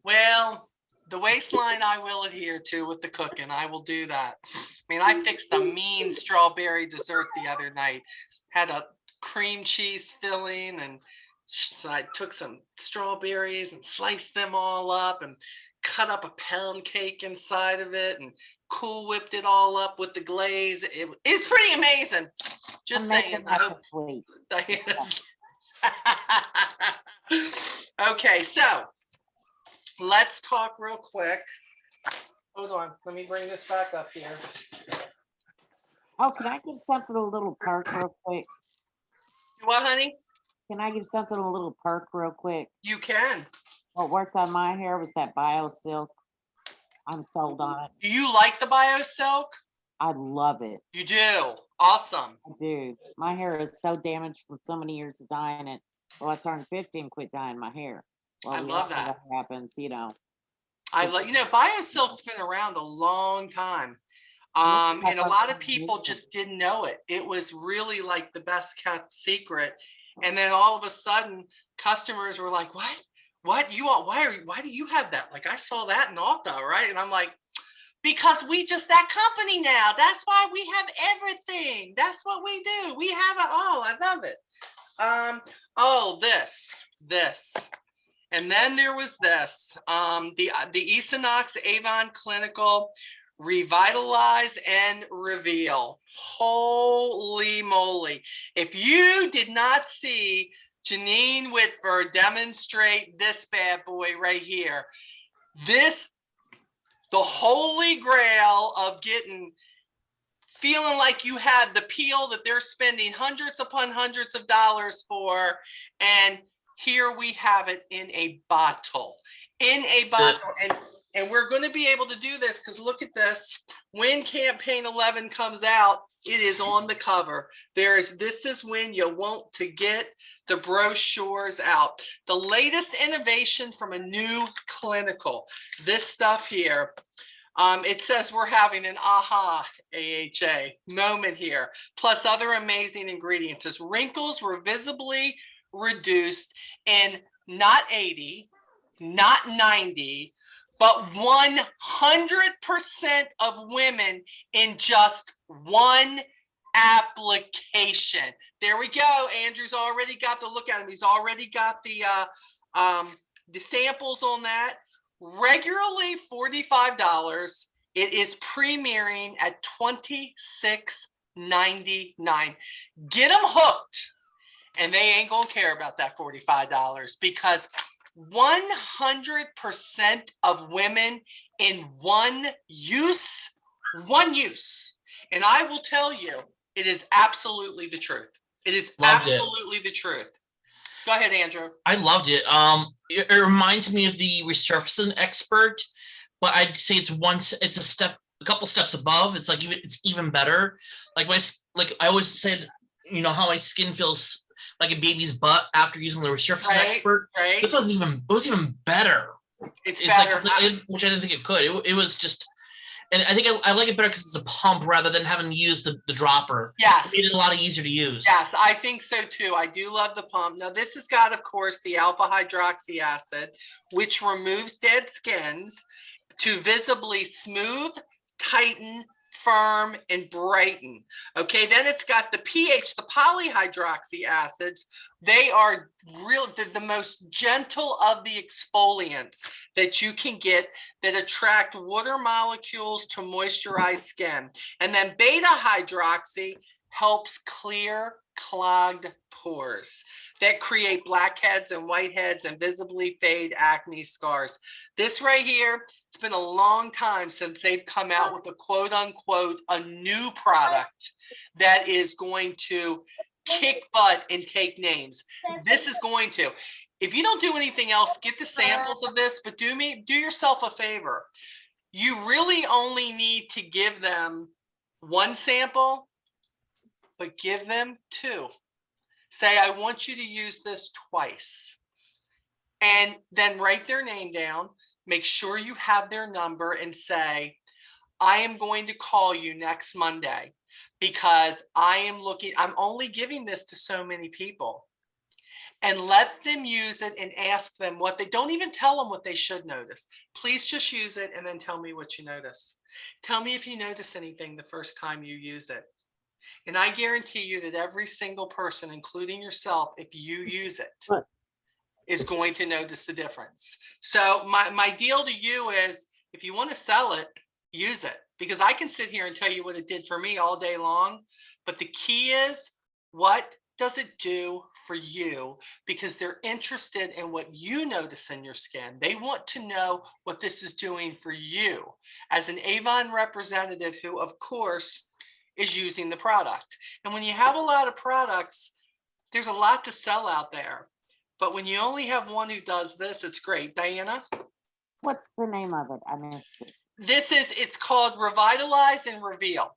Well, the waistline I will adhere to with the cooking. I will do that. I mean, I fixed a mean strawberry dessert the other night. Had a cream cheese filling, and so I took some strawberries and sliced them all up and cut up a pound cake inside of it and Cool Whipped it all up with the glaze. It's pretty amazing. Just saying. I hope. Okay, so let's talk real quick. Hold on. Let me bring this back up here. Oh, can I give something a little perk real quick? What, honey? Can I give something a little perk real quick? You can. What worked on my hair was that Bio Silk. I'm sold on it. Do you like the Bio Silk? I love it. You do. Awesome. I do. My hair is so damaged from so many years of dyeing it. Well, I turned 50 and quit dyeing my hair. Well, I love that. What happens, I love, Bio Silk's been around a long time. And a lot of people just didn't know it. It was really like the best kept secret. And then all of a sudden, customers were like, what you want? Why do you have that? Like, I saw that in Ulta, right? And I'm like, because we just that company now. That's why we have everything. That's what we do. We have it all. I love it. This. And then there was this, the Esonox Avon Clinical Revitalize and Reveal. Holy moly. If you did not see Janine Whitford demonstrate this bad boy right here, the holy grail of feeling like you had the peel that they're spending hundreds upon hundreds of dollars for, and here we have it in a bottle. And we're going to be able to do this because look at this. When campaign 11 comes out, it is on the cover. This is when you want to get the brochures out. The latest innovation from a new clinical. This stuff here. It says we're having an aha AHA moment here, plus other amazing ingredients. As wrinkles were visibly reduced in not 80, not 90, but 100% of women in just one application. There we go. Andrew's already got the look at him. He's already got the samples on that. Regularly $45. It is premiering at $26.99. Get them hooked, and they ain't gonna care about that $45 because 100% of women in one use, and I will tell you, it is absolutely the truth. It is Loved it. absolutely the truth. Go ahead, Andrew. I loved it. It reminds me of the resurfacing expert, but I'd say it's a couple steps above. It's like it's even better. Like I always said, you know how my skin feels like a baby's butt after using the resurfacing expert. Right. This was even better. It's better. Which I didn't think it could. It was just, and I think I like it better because it's a pump rather than having to use the dropper. Yes. It made it a lot easier to use. Yes, I think so too. I do love the pump. Now, this has got, of course, the alpha hydroxy acid, which removes dead skins to visibly smooth, tighten, firm, and brighten. Okay, then it's got the pH, the polyhydroxy acids. They are the most gentle of the exfoliants that you can get that attract water molecules to moisturize skin. And then beta hydroxy helps clear clogged pores that create blackheads and whiteheads and visibly fade acne scars. This right here, it's been a long time since they've come out with a quote unquote, a new product that is going to kick butt and take names. This is going to. If you don't do anything else, get the samples of this, but do yourself a favor. You really only need to give them one sample, but give them two. Say, I want you to use this twice. And then write their name down. Make sure you have their number and say, I am going to call you next Monday because I'm only giving this to so many people. And let them use it and ask them don't even tell them what they should notice. Please just use it and then tell me what you notice. Tell me if you notice anything the first time you use it. And I guarantee you that every single person, including yourself, if you use it, is going to notice the difference. So my deal to you is, if you want to sell it, use it. Because I can sit here and tell you what it did for me all day long. But the key is, what does it do for you? Because they're interested in what you notice in your skin. They want to know what this is doing for you as an Avon representative who, of course, is using the product. And when you have a lot of products, there's a lot to sell out there. But when you only have one who does this, it's great. Diana? What's the name of it? I missed it. It's called Revitalize and Reveal.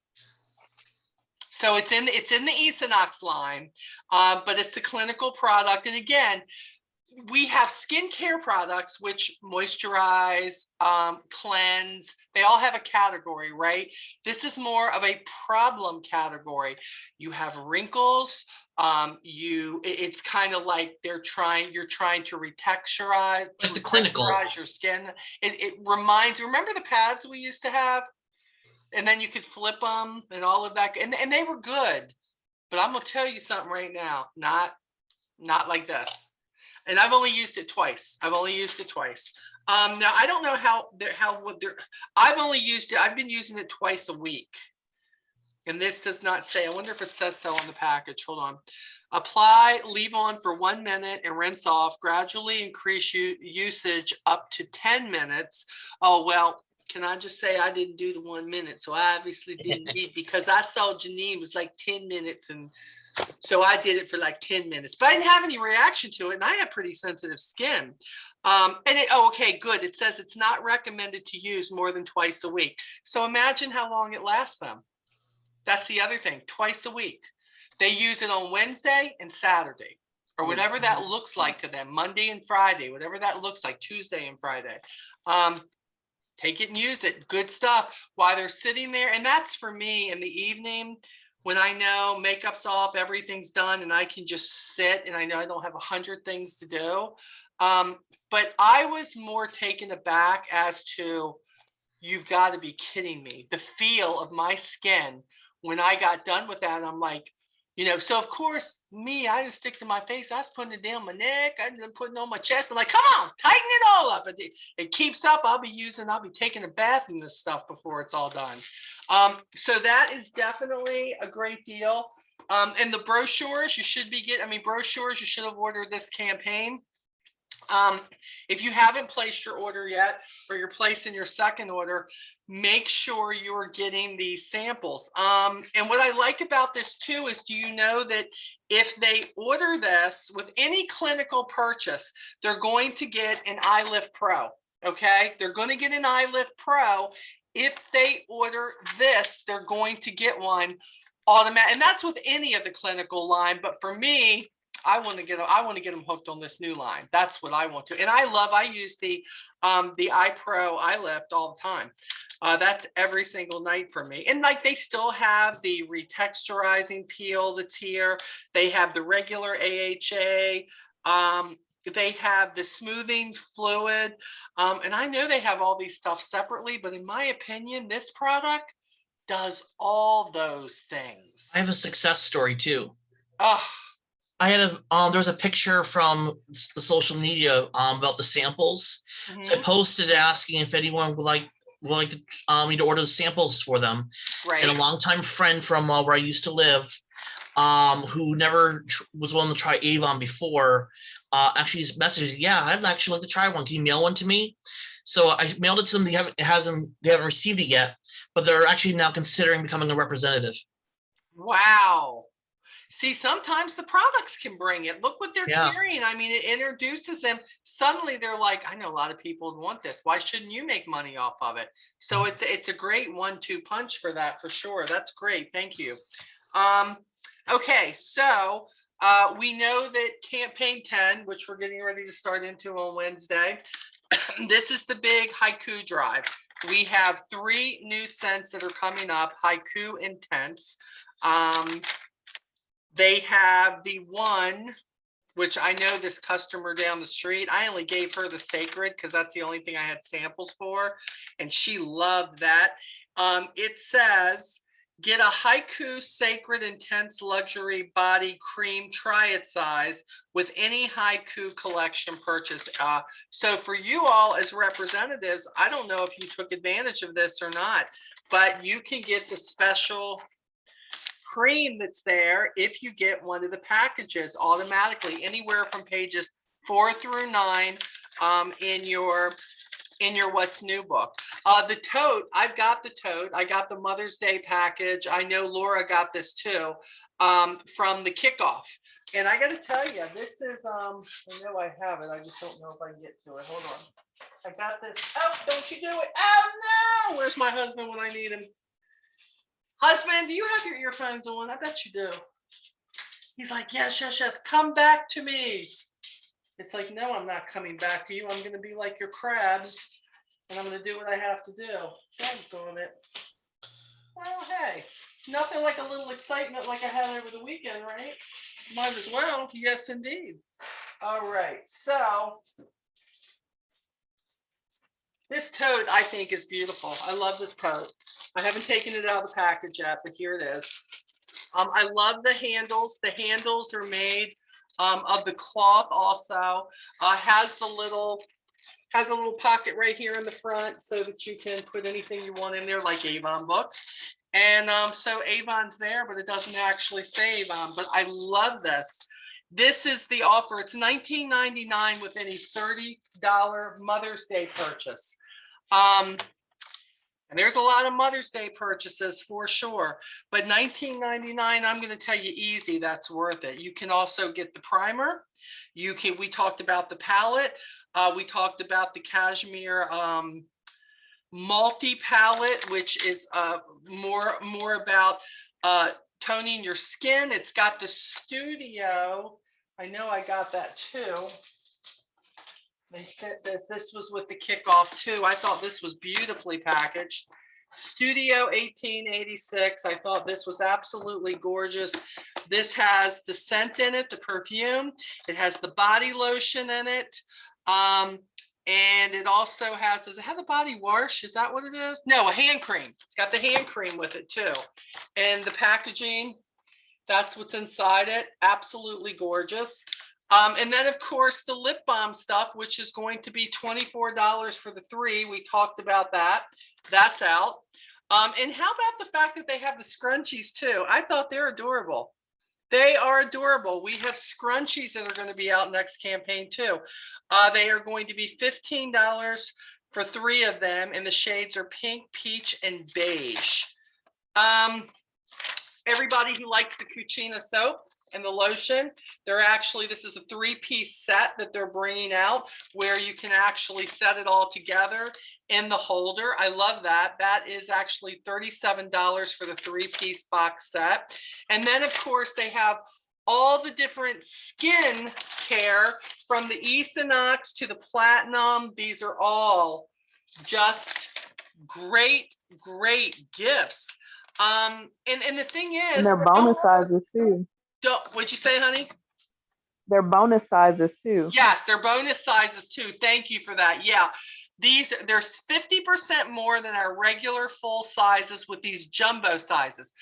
So it's in the Equinox line, but it's a clinical product. And again, we have skincare products which moisturize, cleanse. They all have a category, right? This is more of a problem category. You have wrinkles. It's kind of like you're trying to retexturize, like the clinical, your skin. It reminds. Remember the pads we used to have, and then you could flip them and all of that, and they were good. But I'm gonna tell you something right now, not like this. And I've only used it twice. Now I don't know I've been using it twice a week. And this does not say, I wonder if it says so on the package. Hold on. Apply, leave on for 1 minute and rinse off. Gradually increase usage up to 10 minutes. Oh, well, can I just say I didn't do the 1 minute. So I obviously didn't need, because I saw Janine was like 10 minutes. And so I did it for like 10 minutes, but I didn't have any reaction to it. And I have pretty sensitive skin. Okay, good. It says it's not recommended to use more than twice a week. So imagine how long it lasts them. That's the other thing, twice a week. They use it on Wednesday and Saturday, or whatever that looks like to them, Monday and Friday, whatever that looks like, Tuesday and Friday. Take it and use it. Good stuff while they're sitting there. And that's for me in the evening when I know makeup's off, everything's done, and I can just sit and I know I don't have 100 things to do. But I was more taken aback as to, you've got to be kidding me. The feel of my skin when I got done with that, I'm like, You know, so of course, me, I just stick to my face. I was putting it down my neck. I done putting it on my chest. I'm like, come on, tighten it all up. It keeps up. I'll be taking a bath in this stuff before it's all done. So that is definitely a great deal. And the brochures you should be getting, brochures, you should have ordered this campaign. If you haven't placed your order yet, or you're placing your second order, make sure you're getting these samples. And what I like about this too is, do you know that if they order this with any clinical purchase, they're going to get an iLift Pro. Okay, they're going to get an iLift Pro. If they order this, they're going to get one automatic, and that's with any of the clinical line. But for me, I want to get them hooked on this new line. That's what I want to. And I use the iPro iLift all the time. That's every single night for me. And like, they still have the retexturizing peel that's here. They have the regular AHA. They have the smoothing fluid. And I know they have all these stuff separately, but in my opinion, this product does all those things. I have a success story too. Oh, I had there's a picture from the social media about the samples. So I posted asking if anyone would like to me to order the samples for them. right. And a longtime friend from where I used to live, who never was willing to try Avon before, actually messaged, yeah, I'd actually like to try one. Can you mail one to me? So I mailed it to them. They haven't received it yet, but they're actually now considering becoming a representative. Wow. See, sometimes the products can bring it. Look what they're Yeah. carrying. I mean, it introduces them. Suddenly they're like, I know a lot of people want this. Why shouldn't you make money off of it? So it's a great 1-2 punch for that, for sure. That's great. Thank you. Okay, so we know that campaign 10, which we're getting ready to start into on Wednesday, this is the big haiku drive. We have 3 new scents that are coming up, Haiku Intense. They have the one, which I know this customer down the street, I only gave her the Sacred because that's the only thing I had samples for, and she loved that. It says, get a Haiku Sacred Intense Luxury Body Cream, try it size with any Haiku collection purchase. So for you all as representatives, I don't know if you took advantage of this or not, but you can get the special cream that's there if you get one of the packages automatically, anywhere from pages 4 through 9 in your What's New book. The tote, I've got the tote. I got the Mother's Day package. I know Laura got this too, from the kickoff. And I got to tell you, this is, I know I have it. I just don't know if I can get to it. Hold on. I got this. Oh, don't you do it. Oh, no. Where's my husband when I need him? Husband, do you have your earphones on? I bet you do. He's like, yes, yes, yes. Come back to me. It's like, no, I'm not coming back to you. I'm going to be like your crabs, and I'm going to do what I have to do. So I'm doing it. Well, hey, nothing like a little excitement like I had over the weekend, right? Might as well. Yes, indeed. All right. So this tote, I think, is beautiful. I love this tote. I haven't taken it out of the package yet, but here it is. I love the handles. The handles are made of the cloth also. Has a little pocket right here in the front so that you can put anything you want in there, like Avon books. And so Avon's there, but it doesn't actually say Avon. But I love this. This is the offer. It's $19.99 with any $30 Mother's Day purchase. And there's a lot of Mother's Day purchases for sure, but $19.99, I'm going to tell you easy, that's worth it. You can also get the primer. We talked about the palette. We talked about the Cashmere multi-palette, which is more about toning your skin. It's got the Studio. I know I got that too. They sent this. This was with the kickoff too. I thought this was beautifully packaged. Studio 1886. I thought this was absolutely gorgeous. This has the scent in it, the perfume. It has the body lotion in it. And it also has, does it have the body wash? Is that what it is? No, a hand cream. It's got the hand cream with it too. And the packaging That's what's inside it. Absolutely gorgeous. And then of course the lip balm stuff, which is going to be $24 for the 3. We talked about that. That's out. And how about the fact that they have the scrunchies too? I thought they're adorable. They are adorable. We have scrunchies that are going to be out next campaign too. They are going to be $15 for 3 of them, and the shades are pink, peach, and beige. Everybody who likes the Cucina soap and the lotion, this is a 3-piece set that they're bringing out where you can actually set it all together in the holder. I love that. That is actually $37 for the 3-piece box set. And then of course they have all the different skin care from the Equinox to the Platinum. These are all just great, great gifts. And the thing is, And they're bonus sizes too. What'd you say, honey? They're bonus sizes too. Yes, they're bonus sizes too. Thank you for that. Yeah, there's 50% more than our regular full sizes with these jumbo sizes.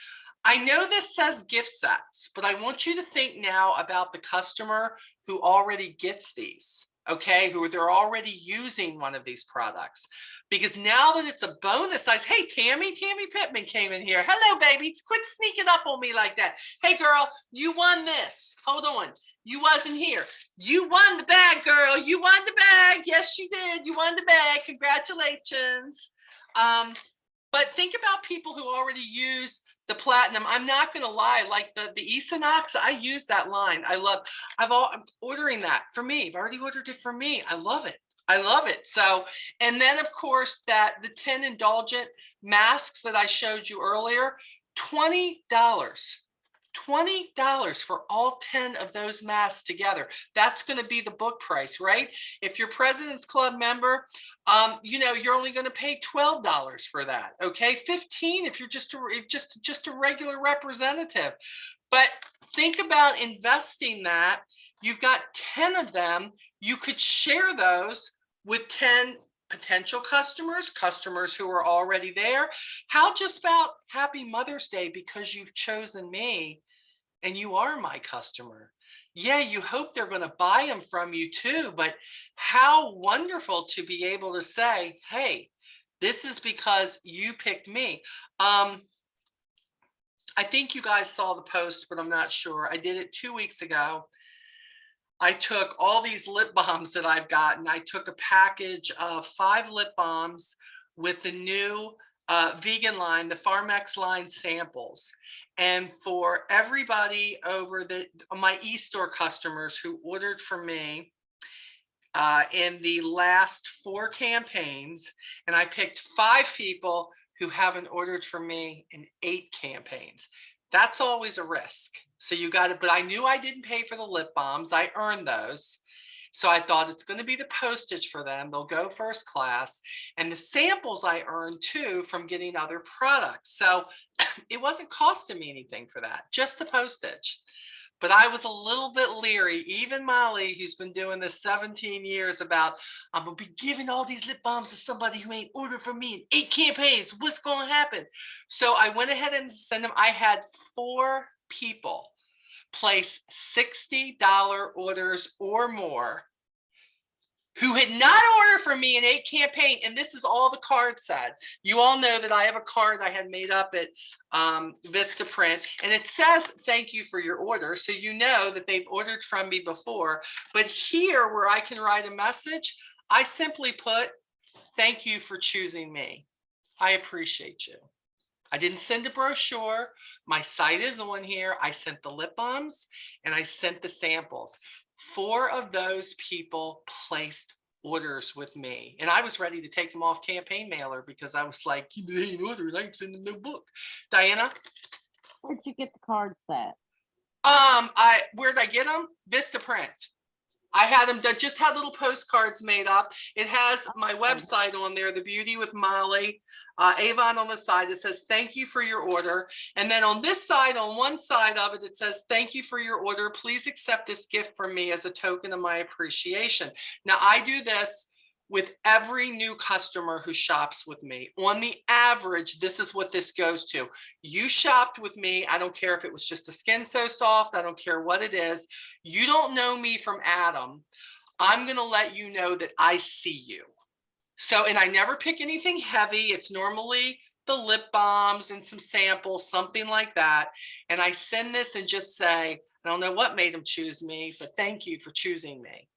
I know this says gift sets, but I want you to think now about the customer who already gets these, okay, who they're already using one of these products. Because now that it's a bonus size, hey, Tammy Pittman came in here. Hello, baby. Quit sneaking up on me like that. Hey, girl, you won this. Hold on. You wasn't here. You won the bag, girl. You won the bag. Yes, you did. You won the bag. Congratulations. But think about people who already use the Platinum. I'm not going to lie, like the Equinox, I use that line. I'm ordering that for me. I've already ordered it for me. I love it. I love it. So, and then of course the 10 indulgent masks that I showed you earlier, $20. $20 for all 10 of those masks together. That's going to be the book price, right? If you're President's Club member, you're only going to pay $12 for that. Okay, $15 if you're just a regular representative. But think about investing that. You've got 10 of them. You could share those with 10 potential customers who are already there. How just about Happy Mother's Day because you've chosen me and you are my customer. Yeah, you hope they're going to buy them from you too, but how wonderful to be able to say, hey, this is because you picked me. I think you guys saw the post, but I'm not sure. I did it 2 weeks ago. I took all these lip balms that I've gotten. I took a package of 5 lip balms with the new vegan line, the Pharmex line samples. And for everybody over my e-store customers who ordered from me in the last 4 campaigns, and I picked 5 people who haven't ordered from me in 8 campaigns. That's always a risk. So you got it, but I knew I didn't pay for the lip balms. I earned those. So I thought it's going to be the postage for them. They'll go first class. And the samples I earned too from getting other products. So it wasn't costing me anything for that, just the postage. But I was a little bit leery, even Molly, who's been doing this 17 years, about I'm going to be giving all these lip balms to somebody who ain't ordered from me in 8 campaigns. What's going to happen? So I went ahead and sent them. I had 4 people place $60 orders or more who had not ordered from me in 8 campaign. And this is all the card said. You all know that I have a card I had made up at Vistaprint, and it says, thank you for your order. So you know that they've ordered from me before. But here where I can write a message, I simply put, thank you for choosing me. I appreciate you. I didn't send a brochure. My site is on here. I sent the lip balms and I sent the samples. 4 of those people placed orders with me, and I was ready to take them off campaign mailer because I was like, they ain't ordering, I ain't sending no book. Diana? Where'd you get the cards at? Where'd I get them? Vistaprint. I had them done, just had little postcards made up. It has my website on there, The Beauty with Molly, Avon on the side. It says, thank you for your order. And then on this side, on one side of it, it says, thank you for your order. Please accept this gift from me as a token of my appreciation. Now, I do this with every new customer who shops with me. On the average, this is what this goes to. You shopped with me. I don't care if it was just a Skin So Soft. I don't care what it is. You don't know me from Adam. I'm going to let you know that I see you. So, and I never pick anything heavy. It's normally the lip balms and some samples, something like that. And I send this and just say, I don't know what made them choose me, but thank you for choosing me.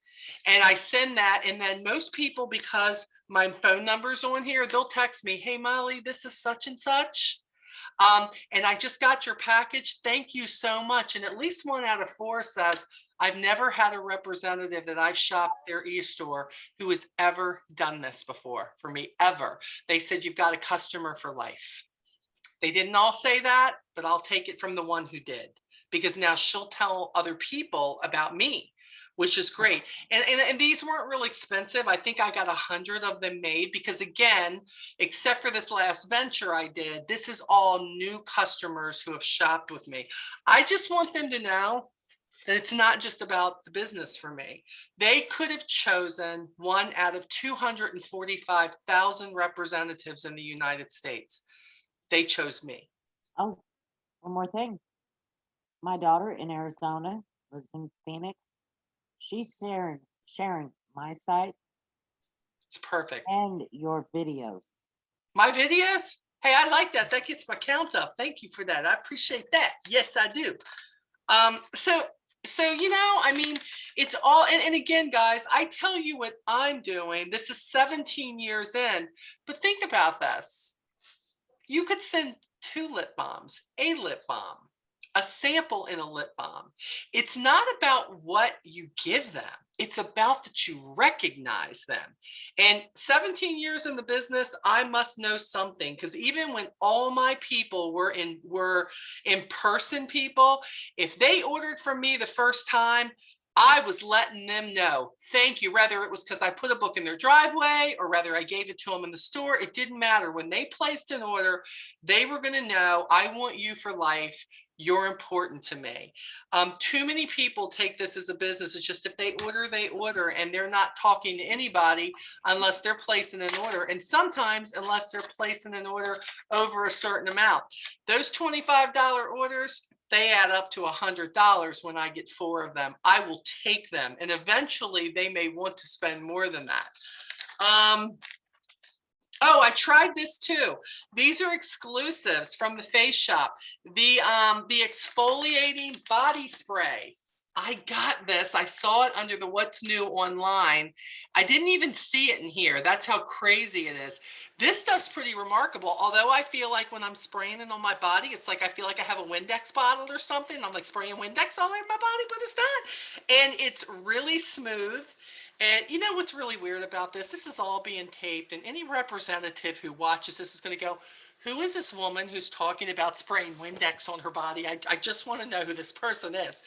And I send that, and then most people, because my phone number's on here, they'll text me, hey, Molly, this is such and such. And I just got your package. Thank you so much. And at least 1 out of 4 says, I've never had a representative that I've shopped their e-store who has ever done this before for me, ever. They said, you've got a customer for life. They didn't all say that, but I'll take it from the one who did, because now she'll tell other people about me, which is great. And these weren't really expensive. I think I got 100 of them made, because again, except for this last venture I did, this is all new customers who have shopped with me. I just want them to know that it's not just about the business for me. They could have chosen 1 out of 245,000 representatives in the United States. They chose me. Oh, one more thing. My daughter in Arizona lives in Phoenix. She's sharing my site It's perfect. and your videos. My videos? Hey, I like that. That gets my count up. Thank you for that. I appreciate that. Yes, I do. So, you know, I mean, it's all, and again, guys, I tell you what I'm doing. This is 17 years in, but think about this. You could send 2 lip balms, a lip balm, a sample in a lip balm. It's not about what you give them. It's about that you recognize them. And 17 years in the business, I must know something, because even when all my people were in-person people, if they ordered from me the first time, I was letting them know, thank you, whether it was because I put a book in their driveway or whether I gave it to them in the store. It didn't matter. When they placed an order, they were going to know, I want you for life. You're important to me. Too many people take this as a business. It's just if they order, and they're not talking to anybody unless they're placing an order. And sometimes unless they're placing an order over a certain amount. Those $25 orders, they add up to $100 when I get 4 of them. I will take them, and eventually they may want to spend more than that. Oh, I tried this too. These are exclusives from the Face Shop. The exfoliating body spray. I got this. I saw it under the What's New online. I didn't even see it in here. That's how crazy it is. This stuff's pretty remarkable. Although I feel like when I'm spraying it on my body, it's like I feel like I have a Windex bottle or something. I'm like spraying Windex all over my body, but it's not. And it's really smooth. And you know what's really weird about this? This is all being taped, and any representative who watches this is going to go, who is this woman who's talking about spraying Windex on her body? I just want to know who this person is.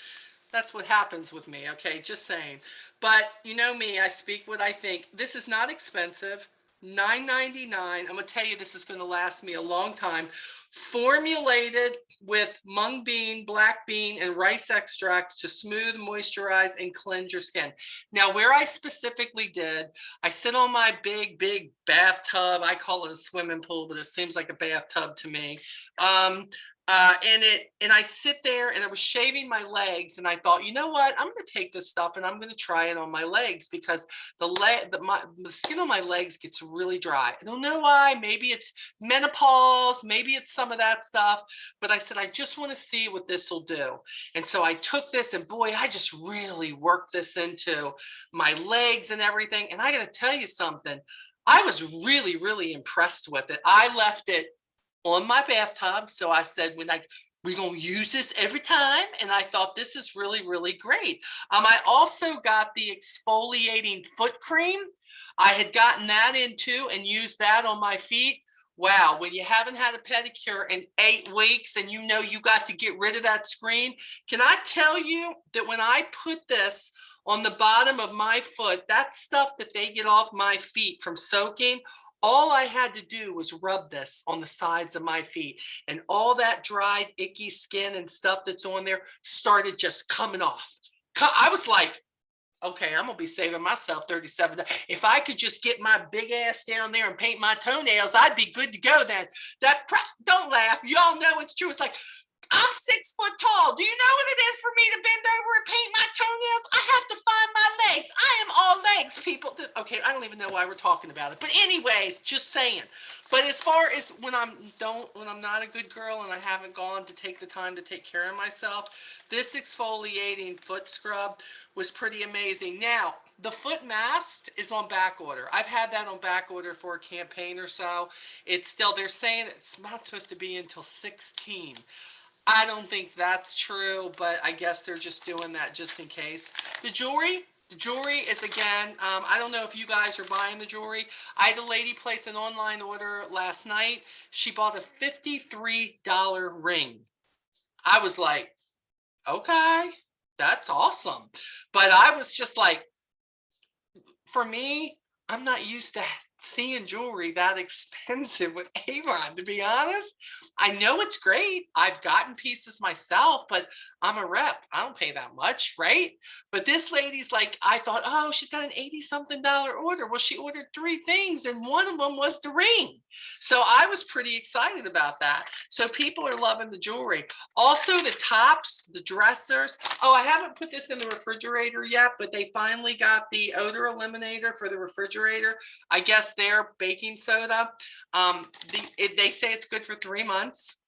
That's what happens with me, okay? Just saying. But you know me, I speak what I think. This is not expensive. $9.99. I'm going to tell you, this is going to last me a long time. Formulated with mung bean, black bean, and rice extracts to smooth, moisturize, and cleanse your skin. Now, where I specifically did, I sit on my big bathtub. I call it a swimming pool, but it seems like a bathtub to me. And I sit there, and I was shaving my legs, and I thought, you know what? I'm going to take this stuff and I'm going to try it on my legs, because the skin on my legs gets really dry. I don't know why. Maybe it's menopause, maybe it's some of that stuff. But I said, I just want to see what this will do. And so I took this, and boy, I just really worked this into my legs and everything. And I got to tell you something. I was really impressed with it. I left it on my bathtub. So I said, we're going to use this every time. And I thought, this is really great. I also got the exfoliating foot cream. I had gotten that in too and used that on my feet. Wow, when you haven't had a pedicure in 8 weeks and you know you got to get rid of that screen, can I tell you that when I put this on the bottom of my foot, that stuff that they get off my feet from soaking, all I had to do was rub this on the sides of my feet, and all that dried, icky skin and stuff that's on there started just coming off. I was like, Okay, I'm gonna be saving myself $37. If I could just get my big ass down there and paint my toenails, I'd be good to go then. Don't laugh. Y'all know it's true. It's like, I'm 6 foot tall. Do you know what it is for me to bend over and paint my toenails? I have to find my legs. I am all legs, people. Okay, I don't even know why we're talking about it. But anyways, just saying. But as far as when I'm not a good girl and I haven't gone to take the time to take care of myself, this exfoliating foot scrub was pretty amazing. Now, the foot mask is on back order. I've had that on back order for a campaign or so. It's still, they're saying it's not supposed to be until 16. I don't think that's true, but I guess they're just doing that just in case. The jewelry is again, I don't know if you guys are buying the jewelry. I had a lady place an online order last night. She bought a $53 ring. I was like, okay, that's awesome. But I was just like, for me, I'm not used to seeing jewelry that expensive with Avon, to be honest. I know it's great. I've gotten pieces myself, but I'm a rep. I don't pay that much, right? But this lady's like, I thought, oh, she's got an 80-something order. Well, she ordered 3 things, and one of them was the ring. So I was pretty excited about that. So people are loving the jewelry. Also, the tops, the dressers. Oh, I haven't put this in the refrigerator yet, but they finally got the odor eliminator for the refrigerator. I guess their baking soda. They say it's good for 3 months.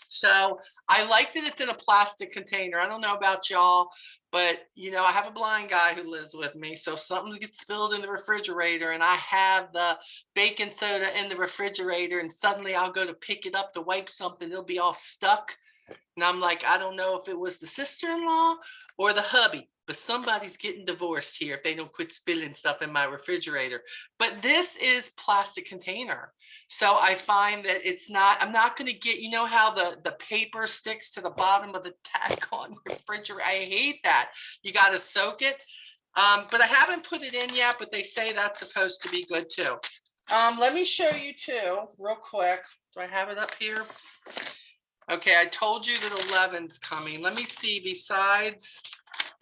So I like that it's in a plastic container. I don't know about y'all, but I have a blind guy who lives with me. So if something gets spilled in the refrigerator and I have the baking soda in the refrigerator and suddenly I'll go to pick it up to wipe something, it'll be all stuck. And I'm like, I don't know if it was the sister-in-law or the hubby, but somebody's getting divorced here if they don't quit spilling stuff in my refrigerator. But this is plastic container. So I find that I'm not going to get, how the paper sticks to the bottom of the tack-on refrigerator. I hate that. You got to soak it. But I haven't put it in yet, but they say that's supposed to be good too. Let me show you too, real quick. Do I have it up here? Okay, I told you that 11's coming. Let me see, besides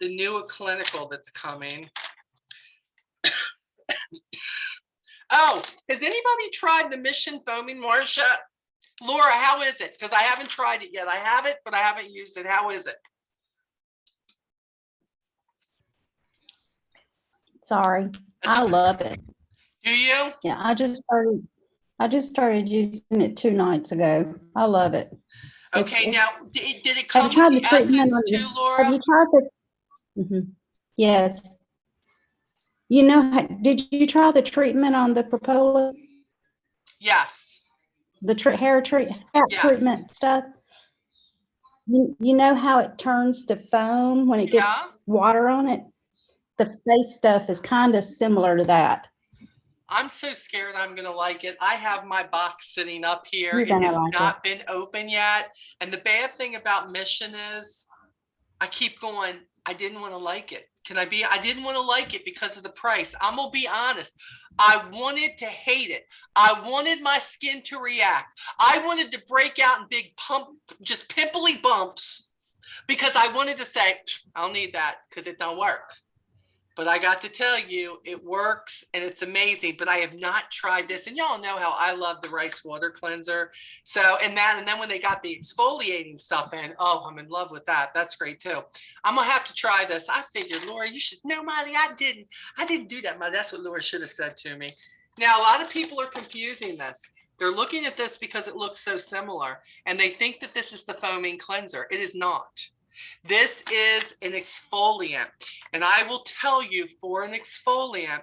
the new clinical that's coming. Oh, has anybody tried the Mission Foaming, Marcia? Laura, how is it? Because I haven't tried it yet. I have it, but I haven't used it. How is it? Sorry. I love it. Do you? Yeah, I just started using it 2 nights ago. I love it. Okay, now did it Have come you tried with the the treatment essence on too, Have Laura? you tried the? Yes. Did you try the treatment on the propolis? Yes. The hair scalp Yes. treatment stuff? You know how it turns to foam when it gets Yeah. water on it? The face stuff is kind of similar to that. I'm so scared I'm going to like it. I have my box sitting up here. You're It gonna has like not been open yet. And the bad thing about Mission is I keep going, I didn't want to like it. I didn't want to like it because of the price. I'm going to be honest. I wanted to hate it. I wanted my skin to react. I wanted to break out in big just pimply bumps because I wanted to say, I'll need that because it don't work. But I got to tell you, it works and it's amazing. But I have not tried this. And y'all know how I love the rice water cleanser. So, and then when they got the exfoliating stuff in, oh, I'm in love with that. That's great too. I'm going to have to try this. I figured, Laura, you should. No, Molly, I didn't do that, Molly. That's what Laura should have said to me. Now, a lot of people are confusing this. They're looking at this because it looks so similar. And they think that this is the foaming cleanser. It is not. This is an exfoliant, and I will tell you, for an exfoliant,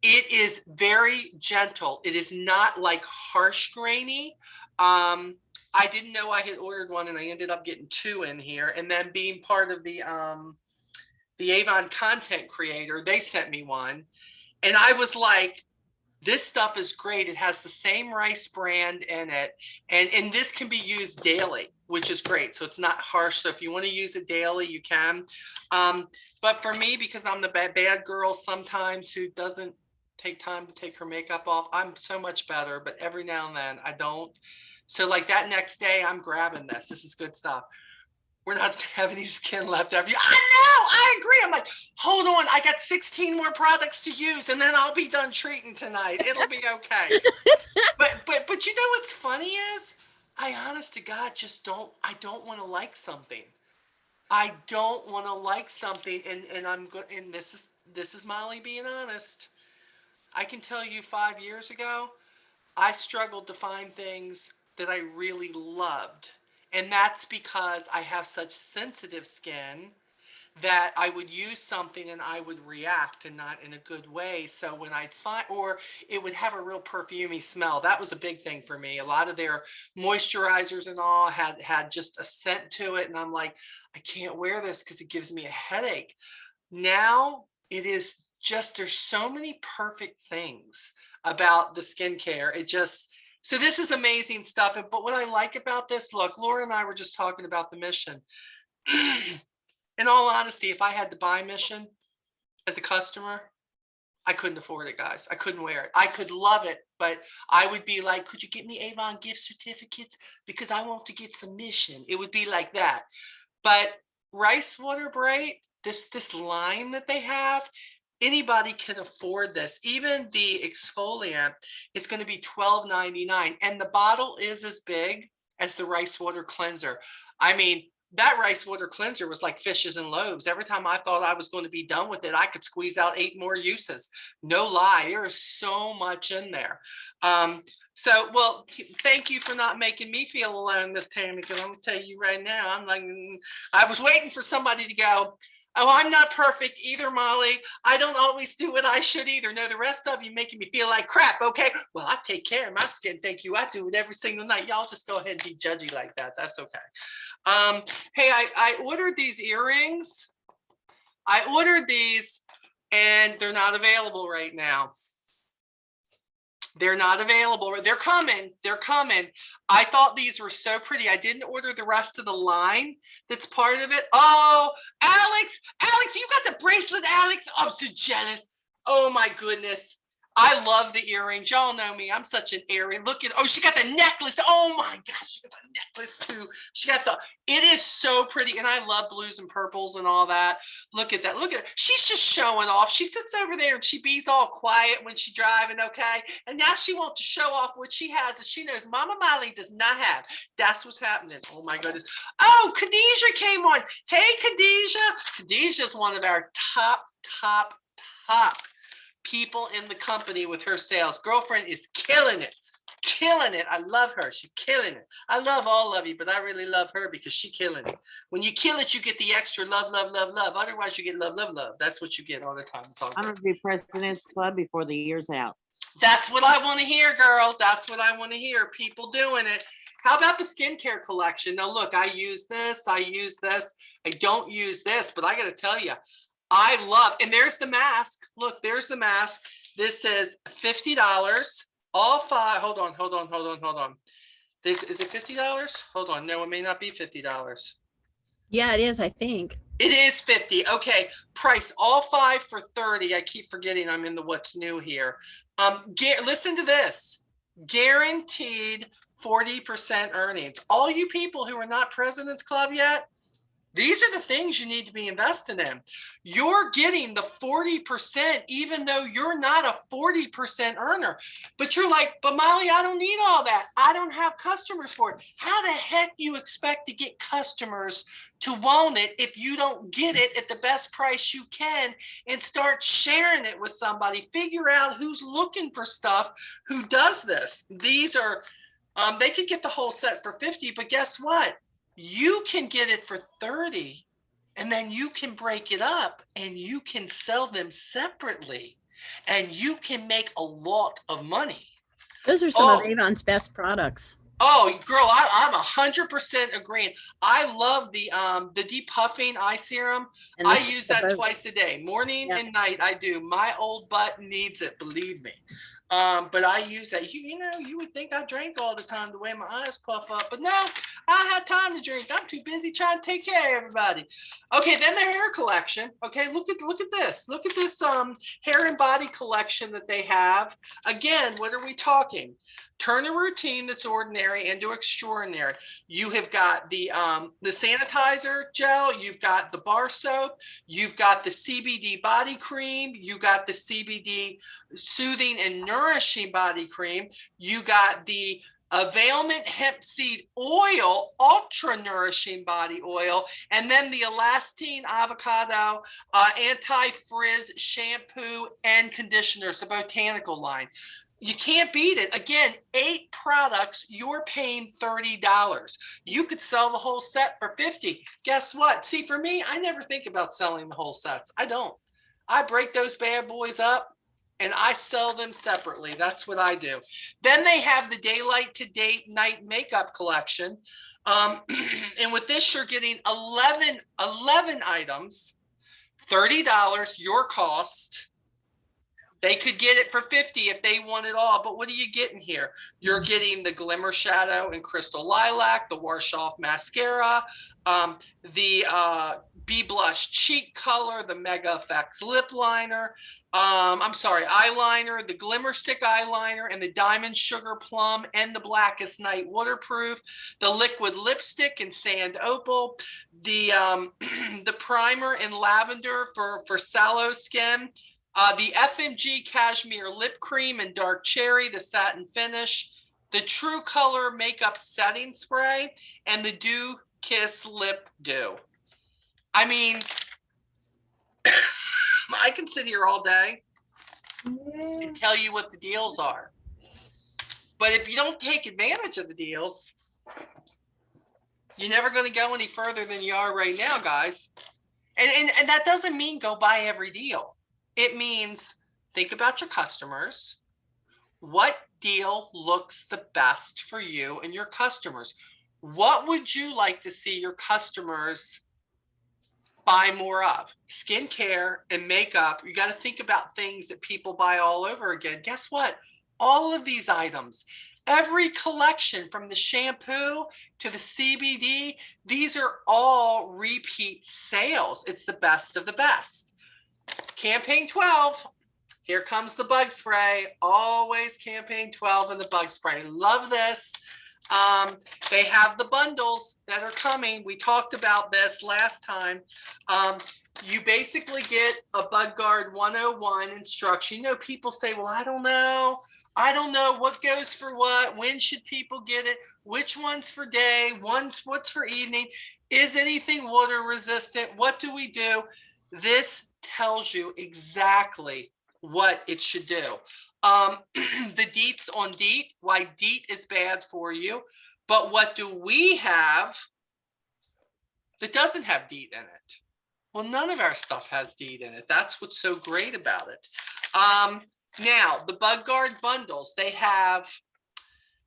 it is very gentle. It is not like harsh grainy. I didn't know I had ordered one, and I ended up getting 2 in here. And then being part of the Avon content creator, they sent me one, and I was like, this stuff is great. It has the same rice brand in it. And this can be used daily, which is great. So it's not harsh. So if you want to use it daily, you can. But for me, because I'm the bad girl sometimes who doesn't take time to take her makeup off, I'm so much better. But every now and then I don't. So like that next day, I'm grabbing this. This is good stuff. we're not gonna have any skin left after you. I know, I agree. I'm like, hold on, I got 16 more products to use and then I'll be done treating tonight. It'll be okay. But you know what's funny is, I honest to God I don't want to like something. I don't want to like something, and I'm good. And this is Molly being honest. I can tell you 5 years ago, I struggled to find things that I really loved. And that's because I have such sensitive skin that I would use something and I would react, and not in a good way. So when I'd find, or it would have a real perfumey smell. That was a big thing for me. A lot of their moisturizers and all had just a scent to it. And I'm like, I can't wear this because it gives me a headache. Now it is just, there's so many perfect things about the skincare. So this is amazing stuff. But what I like about this, look, Laura and I were just talking about the Mission. In all honesty, if I had to buy Mission as a customer, I couldn't afford it, guys. I couldn't wear it. I could love it, but I would be like, could you get me Avon gift certificates? Because I want to get some Mission. It would be like that. But Rice Water Bright, this line that they have, anybody can afford this. Even the exfoliant is going to be $12.99, and the bottle is as big as the rice water cleanser. I mean, that rice water cleanser was like fishes and loaves. Every time I thought I was going to be done with it, I could squeeze out 8 more uses. No lie, there is so much in there. Well, thank you for not making me feel alone, Miss Tammy, because I'm going to tell you right now, I'm like, I was waiting for somebody to go, oh, I'm not perfect either, Molly. I don't always do what I should either. No, the rest of you making me feel like crap, okay? Well, I take care of my skin, thank you. I do it every single night. Y'all just go ahead and be judgy like that. That's okay. Hey, I ordered these earrings. I ordered these and they're not available right now. They're not available. They're coming. They're coming. I thought these were so pretty. I didn't order the rest of the line that's part of it. Oh, Alex, you got the bracelet, Alex. I'm so jealous. Oh my goodness. I love the earrings. Y'all know me. I'm such an earring. Look at, oh, she got the necklace. Oh my gosh, she got the necklace too. It is so pretty. And I love blues and purples and all that. Look at that. Look at it. She's just showing off. She sits over there and she bees all quiet when she's driving, okay? And now she wants to show off what she has that she knows Mama Molly does not have. That's what's happening. Oh my goodness. Oh, Khadijah came on. Hey, Khadijah. Khadijah's one of our top people in the company with her sales. Girlfriend is killing it. I love her. She's killing it. I love all of you, but I really love her because she's killing it. When you kill it, you get the extra love. Otherwise, you get love. That's what you get all the time. It's all I'm good. gonna do President's Club before the year's out. That's what I want to hear, girl. That's what I want to hear. People doing it. How about the skincare collection? Now, look, I use this. I don't use this, but I got to tell you, I love, and there's the mask. Look, there's the mask. This says $50. All 5. Hold on. This is it $50? Hold on. No, it may not be $50. Yeah, it is, I think. It is 50. Okay. Price all 5 for 30. I keep forgetting I'm in the what's new here. Listen to this. Guaranteed 40% earnings. All you people who are not President's Club yet, these are the things you need to be investing in. You're getting the 40%, even though you're not a 40% earner. But you're like, but Molly, I don't need all that. I don't have customers for it. How the heck do you expect to get customers to want it if you don't get it at the best price you can and start sharing it with somebody? Figure out who's looking for stuff, who does this. These are, they could get the whole set for 50, but guess what? You can get it for 30 and then you can break it up and you can sell them separately and you can make a lot of money. Those are some of Avon's best products. Oh, girl, I'm 100% agreeing. I love the depuffing eye serum. I use that twice a day, morning and night. I do. My old butt needs it, believe me. But I use that. You know, you would think I drank all the time the way my eyes puff up, but no, I had time to drink. I'm too busy trying to take care of everybody. Okay, then the hair collection. Okay, look at this. Look at this hair and body collection that they have. Again, what are we talking? turn a routine that's ordinary into extraordinary. You have got the sanitizer gel, you've got the bar soap, you've got the CBD body cream, you got the CBD soothing and nourishing body cream, you got the Availment hemp seed oil, ultra nourishing body oil, and then the Elastine avocado anti-frizz shampoo and conditioners, the botanical line. You can't beat it. Again, 8 products, you're paying $30. You could sell the whole set for $50. Guess what? See, for me, I never think about selling the whole sets. I don't. I break those bad boys up and I sell them separately. That's what I do. Then they have the Daylight to Date Night Makeup Collection. And with this, you're getting 11 items, $30, your cost. They could get it for $50 if they want it all, but what are you getting here? You're getting the Glimmer Shadow and Crystal Lilac, the Wash Off Mascara, the Bee Blush Cheek Color, the Mega Effects Lip Liner, eyeliner, the Glimmer Stick Eyeliner, and the Diamond Sugar Plum, and the Blackest Night Waterproof, the Liquid Lipstick in Sand Opal, the the primer in Lavender for sallow skin, the FMG Cashmere Lip Cream in Dark Cherry, the Satin Finish, the True Color Makeup Setting Spray, and the Dew Kiss Lip Dew. I mean, I can sit here all day and tell you what the deals are. But if you don't take advantage of the deals, you're never going to go any further than you are right now, guys. And that doesn't mean go buy every deal. It means think about your customers. What deal looks the best for you and your customers? What would you like to see your customers buy more of? Skincare and makeup. You got to think about things that people buy all over again. Guess what? All of these items, every collection from the shampoo to the CBD, these are all repeat sales. It's the best of the best. Campaign 12, here comes the bug spray. Always campaign 12 and the bug spray. Love this. They have the bundles that are coming. We talked about this last time. You basically get a Bug Guard 101 instruction. You know, people say, well, I don't know. I don't know what goes for what. When should people get it? Which one's for day? What's for evening? Is anything water resistant? What do we do? This tells you exactly what it should do. The deets on DEET, why DEET is bad for you. But what do we have that doesn't have DEET in it? Well, none of our stuff has DEET in it. That's what's so great about it. Now, the Bug Guard bundles, they have,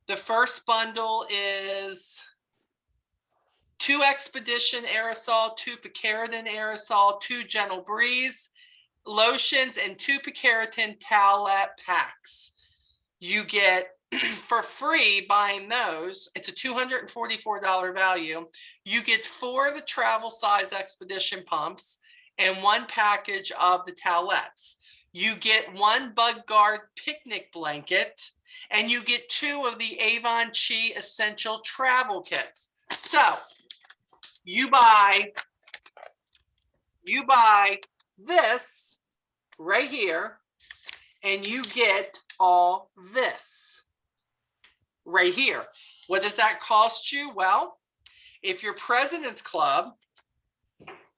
the first bundle is 2 Expedition aerosol, 2 Picaridin aerosol, 2 Gentle Breeze lotions, and 2 Picaritin towelette packs. You get for free buying those. It's a $244 value. You get 4 of the travel size Expedition pumps and 1 package of the towelettes. You get 1 Bug Guard picnic blanket, and you get 2 of the Avon Chi Essential Travel Kits. So you buy this right here, and you get all this right here. What does that cost you? Well, if you're President's Club,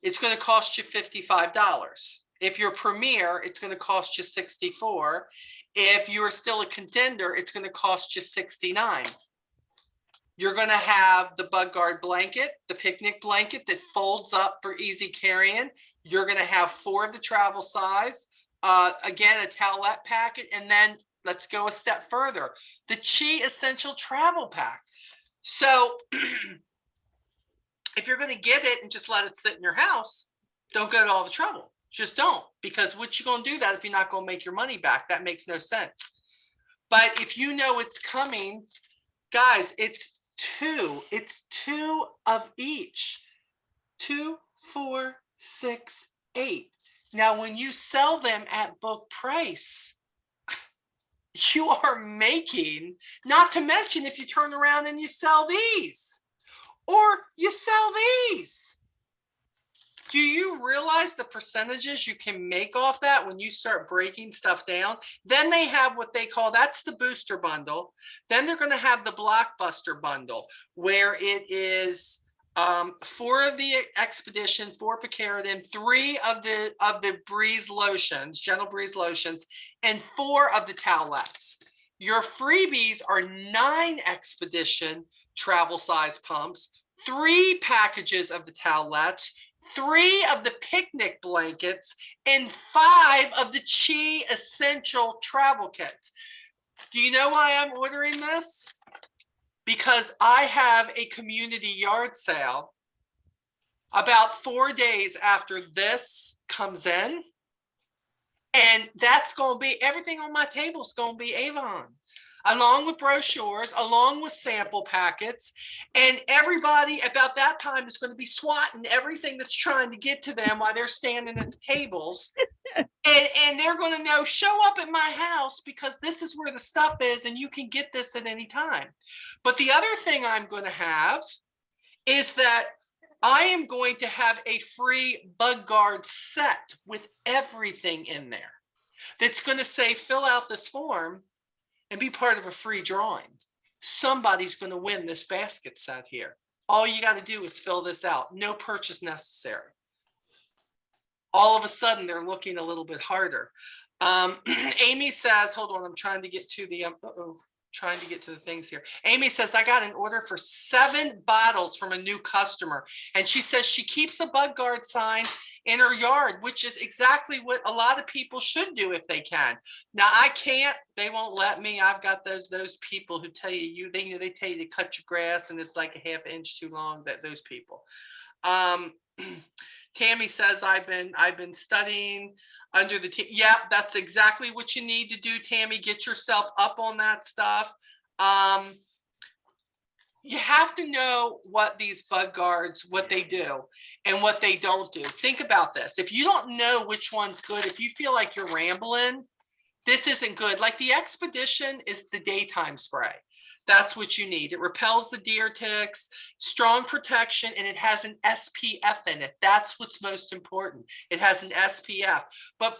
it's going to cost you $55. If you're Premier, it's going to cost you $64. If you're still a contender, it's going to cost you $69. You're going to have the Bug Guard blanket, the picnic blanket that folds up for easy carrying. You're going to have 4 of the travel size. Again, a towelette packet. And then let's go a step further. The Chi Essential Travel Pack. So if you're going to get it and just let it sit in your house, don't go to all the trouble. Just don't. Because what you going to do that if you're not going to make your money back? That makes no sense. But if you know it's coming, guys, it's 2 of each. 2, 4, 6, 8. Now, when you sell them at book price, you are making, not to mention if you turn around and you sell these or you sell these. Do you realize the percentages you can make off that when you start breaking stuff down? Then they have what they call, that's the booster bundle. Then they're going to have the blockbuster bundle, where it is 4 of the Expedition, 4 Picaridin, 3 of the Breeze lotions, Gentle Breeze lotions, and 4 of the towelettes. Your freebies are 9 Expedition travel size pumps, 3 packages of the towelettes, 3 of the picnic blankets, and 5 of the Chi Essential travel kit. Do you know why I'm ordering this? Because I have a community yard sale about 4 days after this comes in. And that's going to be, everything on my table is going to be Avon, along with brochures, along with sample packets. And everybody about that time is going to be swatting everything that's trying to get to them while they're standing at the tables. And they're going to know, show up at my house because this is where the stuff is and you can get this at any time. But the other thing I'm going to have is that I am going to have a free bug guard set with everything in there that's going to say, fill out this form and be part of a free drawing. Somebody's going to win this basket set here. All you got to do is fill this out. No purchase necessary. All of a sudden, they're looking a little bit harder. Amy says, hold on, I'm trying to get to the, trying to get to the things here. Amy says, I got an order for 7 bottles from a new customer. And she says she keeps a bug guard sign in her yard, which is exactly what a lot of people should do if they can. Now I can't, they won't let me. I've got those people who tell you, they tell you to cut your grass and it's like a ½ inch too long, those people. Tammy says, I've been studying under the, yeah, that's exactly what you need to do, Tammy. Get yourself up on that stuff. You have to know what these bug guards, what they do and what they don't do. Think about this. If you don't know which one's good, if you feel like you're rambling, this isn't good. Like the Expedition is the daytime spray. That's what you need. It repels the deer ticks, strong protection, and it has an SPF in it. That's what's most important. It has an SPF. But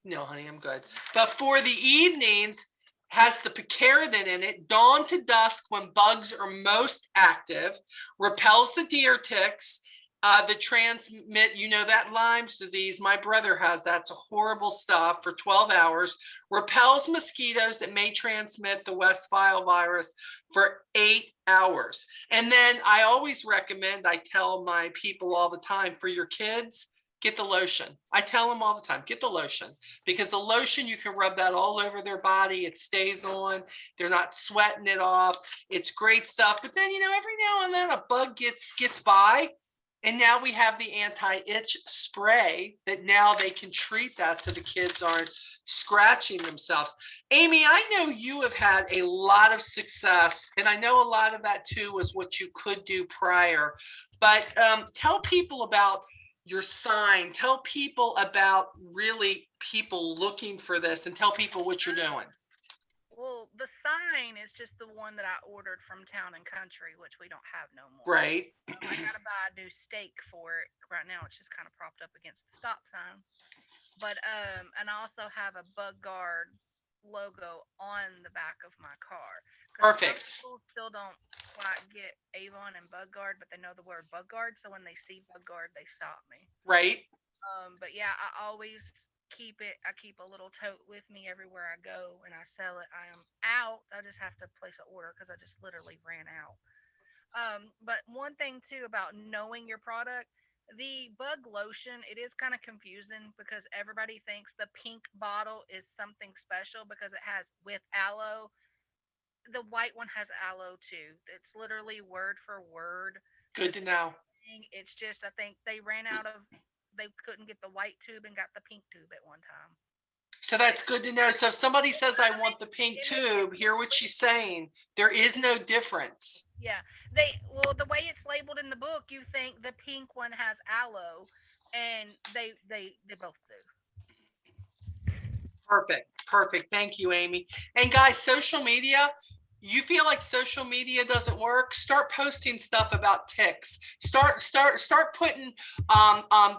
no, honey, I'm good. But for the evenings, has the picaridin in it, dawn to dusk when bugs are most active, repels the deer ticks, that transmit, you know, that Lyme's disease. My brother has that. It's a horrible stuff for 12 hours, repels mosquitoes that may transmit the West Nile virus for 8 hours. And then I always recommend, I tell my people all the time, for your kids, get the lotion. I tell them all the time, get the lotion, because the lotion, you can rub that all over their body. It stays on. They're not sweating it off. It's great stuff. But then, you know, every now and then a bug gets by. And now we have the anti-itch spray that now they can treat that so the kids aren't scratching themselves. Amy, I know you have had a lot of success, and I know a lot of that too was what you could do prior. But tell people about your sign. Tell people about really people looking for this, and tell people what you're doing. Well, the sign is just the one that I ordered from Town and Country, which we don't have no more. Right. I gotta buy a new stake for it. Right now, it's just kind of propped up against the stop sign. But and I also have a bug guard logo on the back of my car. Perfect. People still don't quite get Avon and bug guard, but they know the word bug guard. So when they see bug guard, they stop me. Right. But yeah, I always keep it. I keep a little tote with me everywhere I go, and I sell it. I am out. I just have to place an order because I just literally ran out. But one thing too about knowing your product, the bug lotion, it is kind of confusing because everybody thinks the pink bottle is something special because it has with aloe. The white one has aloe too. It's literally word for word. Good to know. It's just, I think they ran out of, they couldn't get the white tube and got the pink tube at one time. So that's good to know. So if somebody says, I want the pink tube, hear what she's saying. There is no difference. Yeah. Well, the way it's labeled in the book, you think the pink one has aloe, and they both do. Perfect, perfect. Thank you, Amy. And guys, social media, you feel like social media doesn't work, start posting stuff about ticks. Start putting,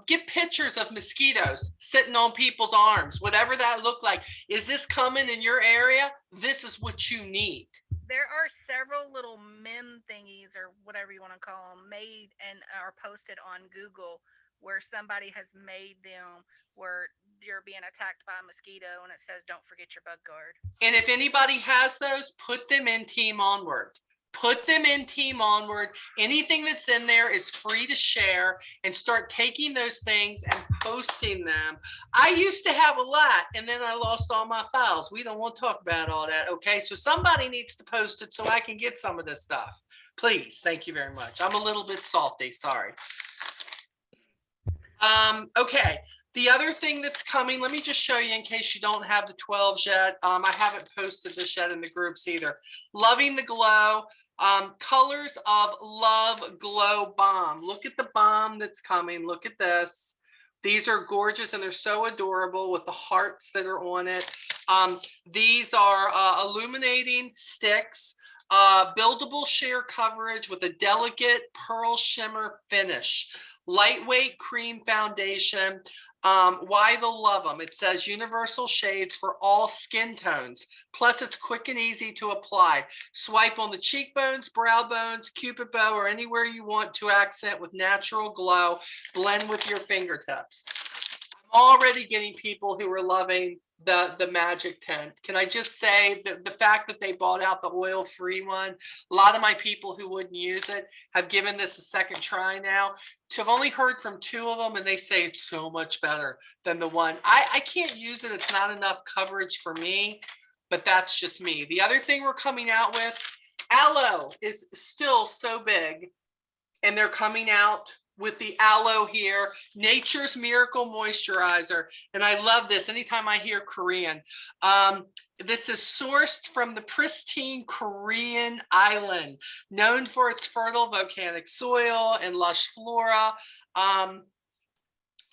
get pictures of mosquitoes sitting on people's arms, whatever that look like. Is this coming in your area? This is what you need. There are several little meme thingies or whatever you want to call them made and are posted on Google where somebody has made them where you're being attacked by a mosquito and it says, "Don't forget your bug guard." And if anybody has those, put them in Team Onward. Put them in Team Onward. Anything that's in there is free to share, and start taking those things and posting them. I used to have a lot, and then I lost all my files. We don't want to talk about all that, okay? So somebody needs to post it so I can get some of this stuff. Please, thank you very much. I'm a little bit salty, sorry. Okay. The other thing that's coming, let me just show you in case you don't have the 12s yet. I haven't posted this yet in the groups either. Loving the Glow, Colors of Love Glow Balm. Look at the balm that's coming. Look at this. These are gorgeous and they're so adorable with the hearts that are on it. These are illuminating sticks, buildable sheer coverage with a delicate pearl shimmer finish. Lightweight cream foundation. Why they'll love them. It says universal shades for all skin tones. Plus it's quick and easy to apply. Swipe on the cheekbones, brow bones, cupid bow, or anywhere you want to accent with natural glow. Blend with your fingertips. I'm already getting people who are loving the magic tint. Can I just say that the fact that they bought out the oil-free one, a lot of my people who wouldn't use it have given this a second try now. So I've only heard from 2 of them and they say it's so much better than the one. I can't use it. It's not enough coverage for me, but that's just me. The other thing we're coming out with, aloe is still so big, and they're coming out with the aloe here, Nature's Miracle Moisturizer. And I love this anytime I hear Korean. This is sourced from the pristine Korean island, known for its fertile volcanic soil and lush flora.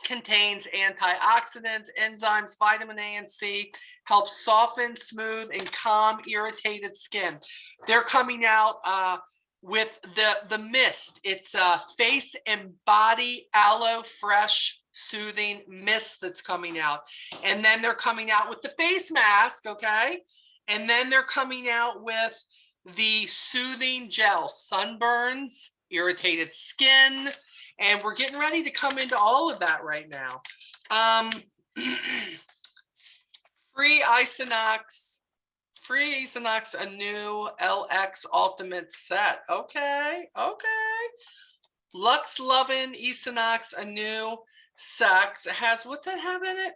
Contains antioxidants, enzymes, vitamin A and C, helps soften, smooth, and calm irritated skin. They're coming out with the mist. It's a face and body aloe fresh soothing mist that's coming out. And then they're coming out with the face mask, okay? And then they're coming out with the soothing gel, sunburns, irritated skin, and we're getting ready to come into all of that right now. Free Isonox, a new LX Ultimate set. Okay. Lux Lovin' Isonox, a new set. It has, what's that have in it?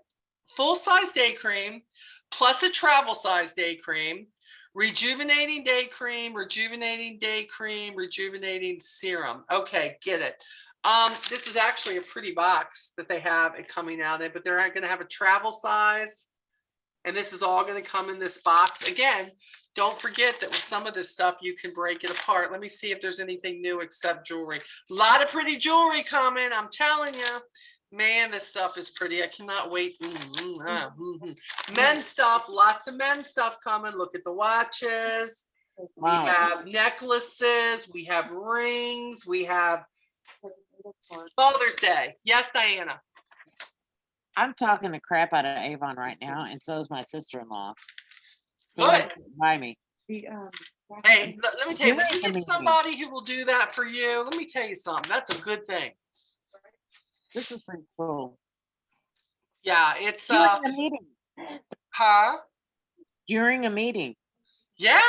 Full-size day cream, plus a travel size day cream, rejuvenating day cream, rejuvenating day cream, rejuvenating serum. Okay, get it. This is actually a pretty box that they have it coming out in, but they're not going to have a travel size. And this is all going to come in this box. Again, don't forget that with some of this stuff, you can break it apart. Let me see if there's anything new except jewelry. A lot of pretty jewelry coming. I'm telling you, man, this stuff is pretty. I cannot wait. Men's stuff, lots of men's stuff coming. Look at the watches. Wow. We have necklaces. We have rings. We have Father's Day. Yes, Diana. I'm talking the crap out of Avon right now, and so is my sister-in-law. Good. By me. Hey, let me tell you, when you During get the somebody who will do that for you, let me tell you something. That's a good thing. This is pretty cool. Yeah, it's During a meeting. huh? During a meeting. Yeah,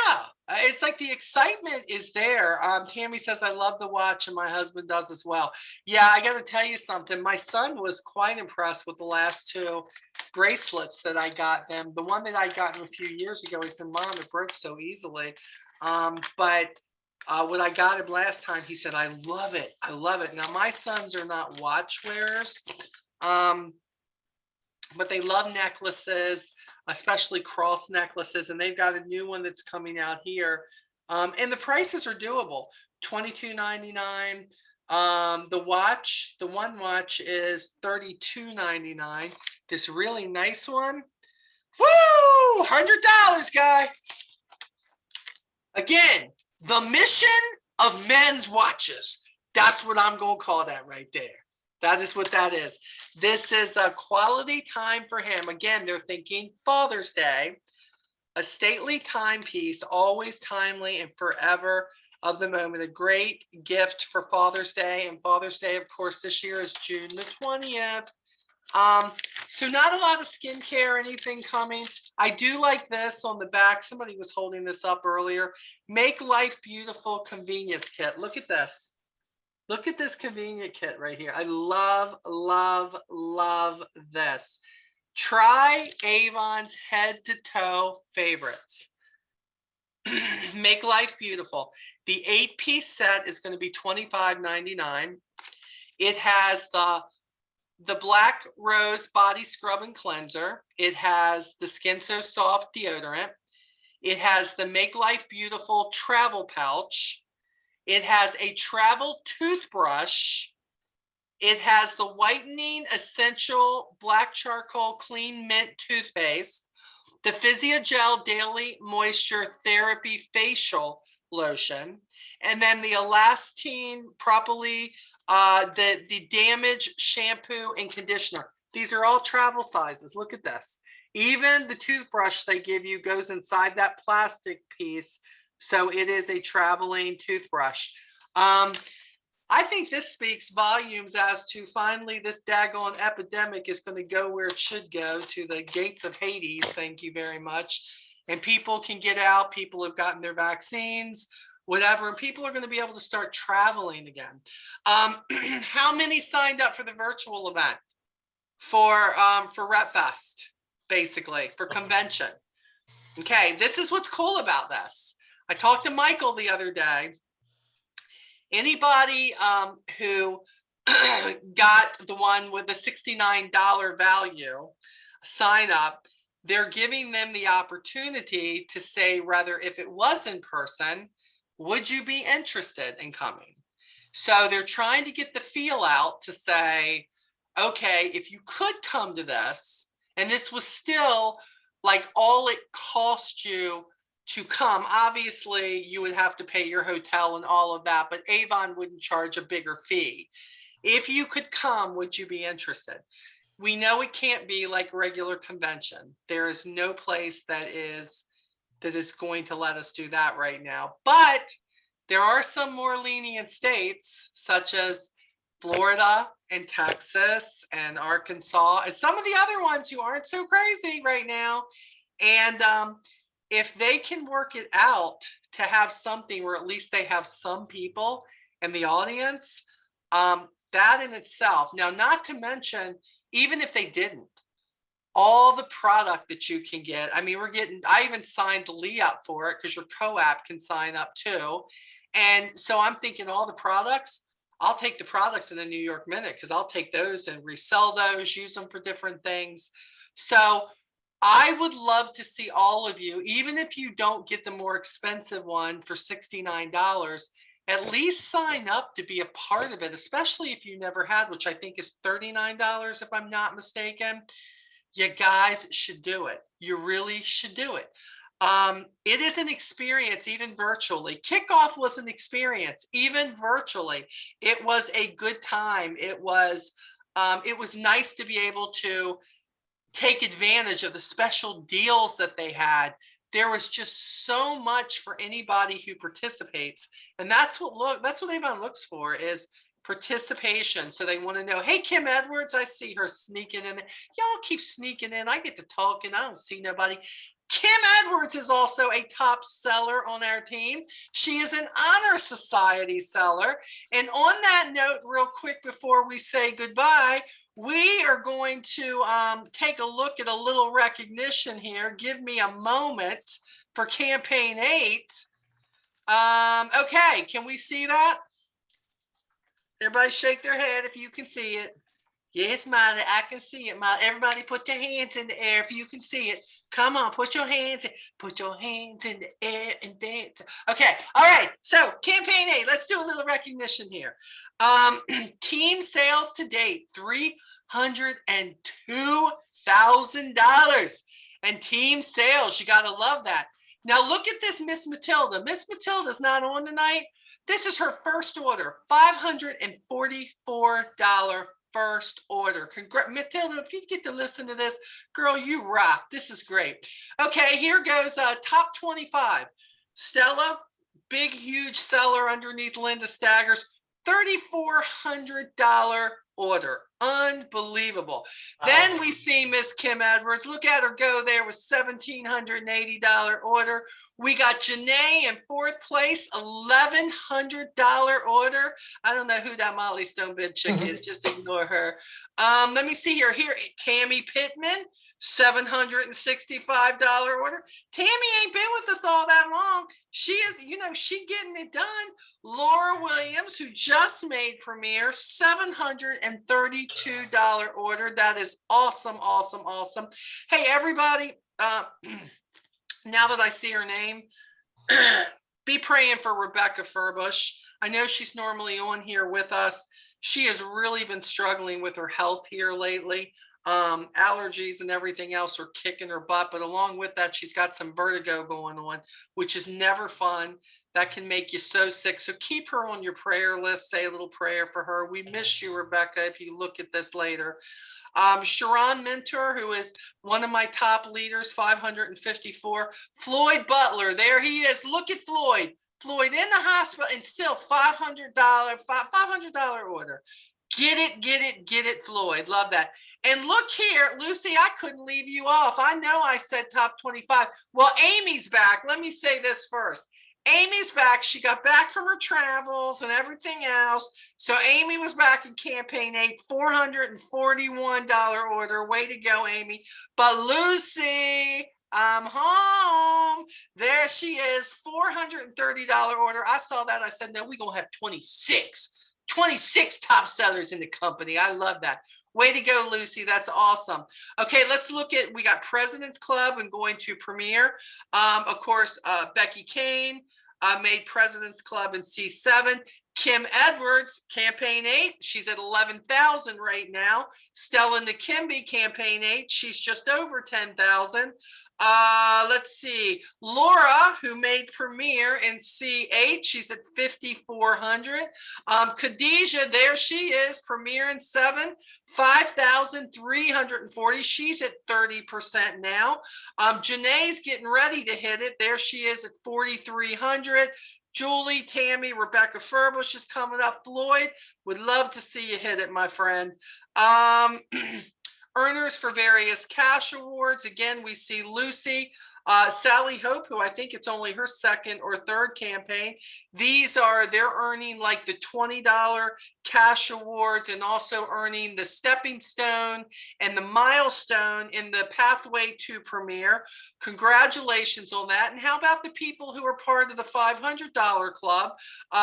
it's like the excitement is there. Tammy says, I love the watch, and my husband does as well. Yeah, I got to tell you something. My son was quite impressed with the last 2 bracelets that I got them. The one that I got him a few years ago, he said, Mom, it broke so easily. But when I got him last time, he said, I love it. I love it. Now, my sons are not watch wearers, but they love necklaces, especially cross necklaces, and they've got a new one that's coming out here. And the prices are doable, $22.99. The one watch is $32.99. This really nice one, Woo! $100, guy. Again, the mission of men's watches. That's what I'm going to call that right there. That is what that is. This is a quality time for him. Again, they're thinking Father's Day. A stately timepiece, always timely and forever of the moment. A great gift for Father's Day. And Father's Day, of course, this year is June the 20th. So not a lot of skincare or anything coming. I do like this on the back. Somebody was holding this up earlier. Make Life Beautiful Convenience Kit. Look at this. Look at this convenient kit right here. I love, love, love this. Try Avon's head to toe favorites. Make Life Beautiful. The 8-piece set is going to be $25.99. It has the Black Rose Body Scrub and Cleanser. It has the Skin So Soft deodorant. It has the Make Life Beautiful travel pouch. It has a travel toothbrush. It has the Whitening Essential Black Charcoal Clean Mint Toothpaste, the Physiogel Daily Moisture Therapy Facial Lotion, and then the Elastine Properly, the Damage Shampoo and Conditioner. These are all travel sizes. Look at this. Even the toothbrush they give you goes inside that plastic piece, so it is a traveling toothbrush. I think this speaks volumes as to finally this daggone epidemic is going to go where it should go, to the gates of Hades. Thank you very much. And people can get out. People have gotten their vaccines, whatever, and people are going to be able to start traveling again. How many signed up for the virtual event for RepFest, basically, for convention? Okay, this is what's cool about this. I talked to Michael the other day. Anybody who got the one with the $69 value sign up, they're giving them the opportunity to say, rather, if it was in person, would you be interested in coming? So they're trying to get the feel out to say, okay, if you could come to this, and this was still like all it cost you to come, obviously you would have to pay your hotel and all of that, but Avon wouldn't charge a bigger fee. If you could come, would you be interested? We know it can't be like a regular convention. There is no place that is going to let us do that right now. But there are some more lenient states, such as Florida and Texas and Arkansas, and some of the other ones who aren't so crazy right now. And if they can work it out to have something where at least they have some people in the audience, that in itself. Now, not to mention, even if they didn't, all the product that you can get. I mean, I even signed Lee up for it because your co-op can sign up too. And so I'm thinking all the products, I'll take the products in the New York Minute because I'll take those and resell those, use them for different things. So I would love to see all of you, even if you don't get the more expensive one for $69, at least sign up to be a part of it, especially if you never had, which I think is $39, if I'm not mistaken. You guys should do it. You really should do it. It is an experience, even virtually. Kickoff was an experience, even virtually. It was a good time. It was nice to be able to take advantage of the special deals that they had. There was just so much for anybody who participates, and that's what Avon looks for, is participation. So they want to know, hey, Kim Edwards, I see her sneaking in. Y'all keep sneaking in. I get to talk and I don't see nobody. Kim Edwards is also a top seller on our team. She is an Honor Society seller. And on that note, real quick before we say goodbye, we are going to take a look at a little recognition here. Give me a moment for campaign 8. Okay, can we see that? Everybody shake their head if you can see it. Yes, Molly, I can see it, Molly. Everybody put their hands in the air if you can see it. Come on, put your hands in the air and dance. Okay, all right, so campaign 8, let's do a little recognition here. Team sales to date, $302,000. And team sales, you got to love that. Now look at this Miss Matilda. Miss Matilda's not on tonight. This is her first order, $544 first order. Congrats, Matilda, if you get to listen to this, girl, you rock. This is great. Okay, here goes top 25. Stella, big, huge seller underneath Linda Staggers, $3,400 order. Unbelievable. Then we see Miss Kim Edwards. Look at her go there with $1,780 order. We got Janae in fourth place, $1,100 order. I don't know who that Molly Stonebid chick is. Just ignore her. Let me see here. Here, Tammy Pittman, $765 order. Tammy ain't been with us all that long. She is, she getting it done. Laura Williams, who just made premiere, $732 order. That is awesome, awesome, awesome. Hey, everybody, now that I see her name, be praying for Rebecca Furbush. I know she's normally on here with us. She has really been struggling with her health here lately. Allergies and everything else are kicking her butt, but along with that, she's got some vertigo going on, which is never fun. That can make you so sick. So keep her on your prayer list. Say a little prayer for her. We miss you, Rebecca, if you look at this later. Sharon Mentor, who is one of my top leaders, 554. Floyd Butler, there he is. Look at Floyd. Floyd in the hospital and still $500 order. Get it, Floyd. Love that. And look here, Lucy, I couldn't leave you off. I know I said top 25. Well, Amy's back. Let me say this first. Amy's back. She got back from her travels and everything else. So Amy was back in campaign 8, $441 order. Way to go, Amy. But Lucy, I'm home. There she is, $430 order. I saw that. I said, no, we're going to have 26 top sellers in the company. I love that. Way to go, Lucy. That's awesome. Okay, let's look at, we got President's Club and going to premiere. Of course, Becky Kane made President's Club in C7. Kim Edwards, campaign 8, she's at 11,000 right now. Stella Nakimbi, campaign 8, she's just over 10,000. Let's see, Laura, who made premiere in C8, she's at 5,400. Khadijah, there she is, premiere in 7, 5,340. She's at 30% now. Janae's getting ready to hit it. There she is at 4,300. Julie, Tammy, Rebecca Furbush is coming up. Floyd, would love to see you hit it, my friend. Earners for various cash awards. Again, we see Lucy, Sally Hope, who I think it's only her second or third campaign. They're earning like the $20 cash awards and also earning the stepping stone and the milestone in the pathway to premiere. Congratulations on that. And how about the people who are part of the $500 club?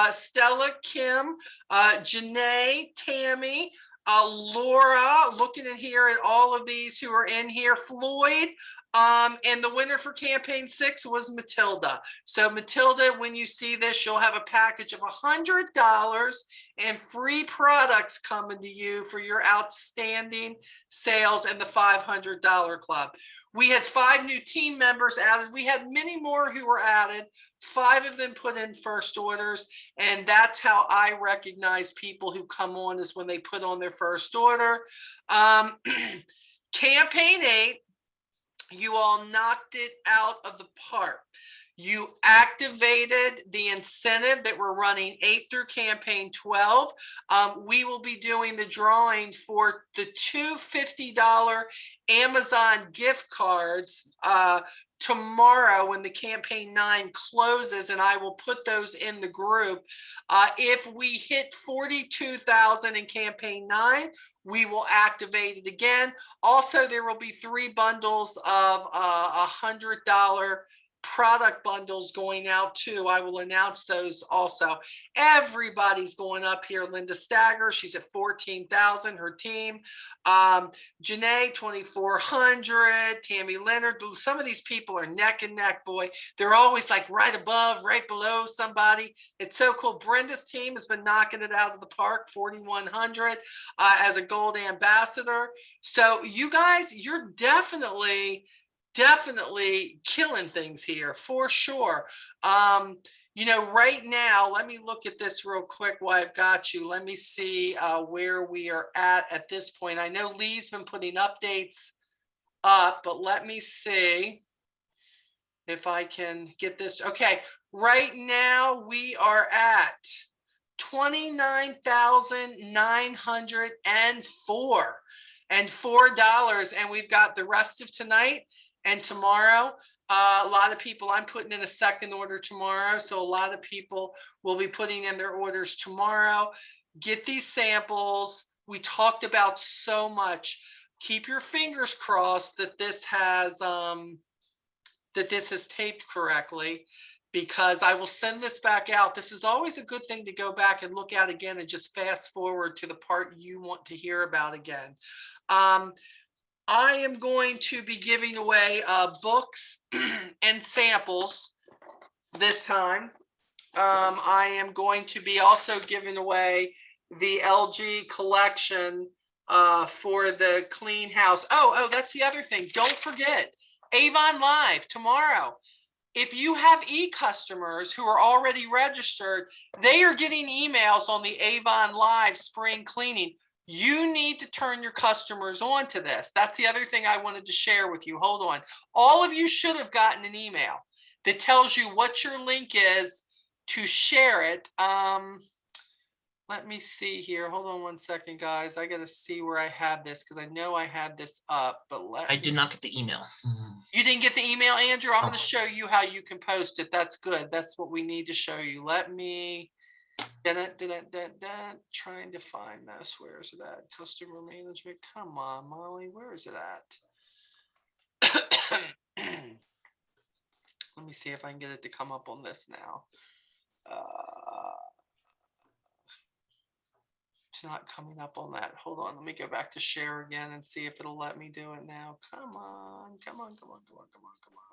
Stella, Kim, Janae, Tammy, Laura, looking in here at all of these who are in here, Floyd, and the winner for campaign 6 was Matilda. So Matilda, when you see this, you'll have a package of $100 and free products coming to you for your outstanding sales in the $500 club. We had 5 new team members added. We had many more who were added. 5 of them put in first orders, and that's how I recognize people who come on, is when they put on their first order. Campaign 8, you all knocked it out of the park. You activated the incentive that we're running 8 through campaign 12. We will be doing the drawing for the 2 $50 Amazon gift cards tomorrow when the campaign 9 closes, and I will put those in the group. If we hit 42,000 in campaign 9, we will activate it again. Also, there will be 3 bundles of $100 product bundles going out too. I will announce those also. Everybody's going up here. Linda Stagger, she's at 14,000, her team. Janae, 2,400. Tammy Leonard. Some of these people are neck and neck, boy. They're always like right above, right below somebody. It's so cool. Brenda's team has been knocking it out of the park, 4,100 as a gold ambassador. So you guys, you're definitely definitely killing things here for sure. You know, right now, let me look at this real quick while I've got you. Let me see where we are at this point. I know Lee's been putting updates up, but let me see if I can get this. Okay, right now we are at 29,904 and $4, and we've got the rest of tonight and tomorrow. A lot of people, I'm putting in a second order tomorrow, so a lot of people will be putting in their orders tomorrow. Get these samples. We talked about so much. Keep your fingers crossed that this has taped correctly, because I will send this back out. This is always a good thing to go back and look at again and just fast forward to the part you want to hear about again. I am going to be giving away books and samples this time. I am going to be also giving away the LG collection for the clean house. Oh, that's the other thing. Don't forget, Avon Live tomorrow. If you have e-customers who are already registered, they are getting emails on the Avon Live spring cleaning. You need to turn your customers on to this. That's the other thing I wanted to share with you. Hold on. All of you should have gotten an email that tells you what your link is to share it. Let me see here. Hold on one second, guys. I got to see where I had this because I know I had this up, but I did not get the email. You didn't get the email, Andrew? I'm going to show you how you can post it. That's good. That's what we need to show you. Let me trying to find this. Where is it at? Customer management. Come on, Molly. Where is it at? Let me see if I can get it to come up on this now. It's not coming up on that. Hold on. Let me go back to share again and see if it'll let me do it now. Come on. Come on. Come on. Come on. Come on. Come on.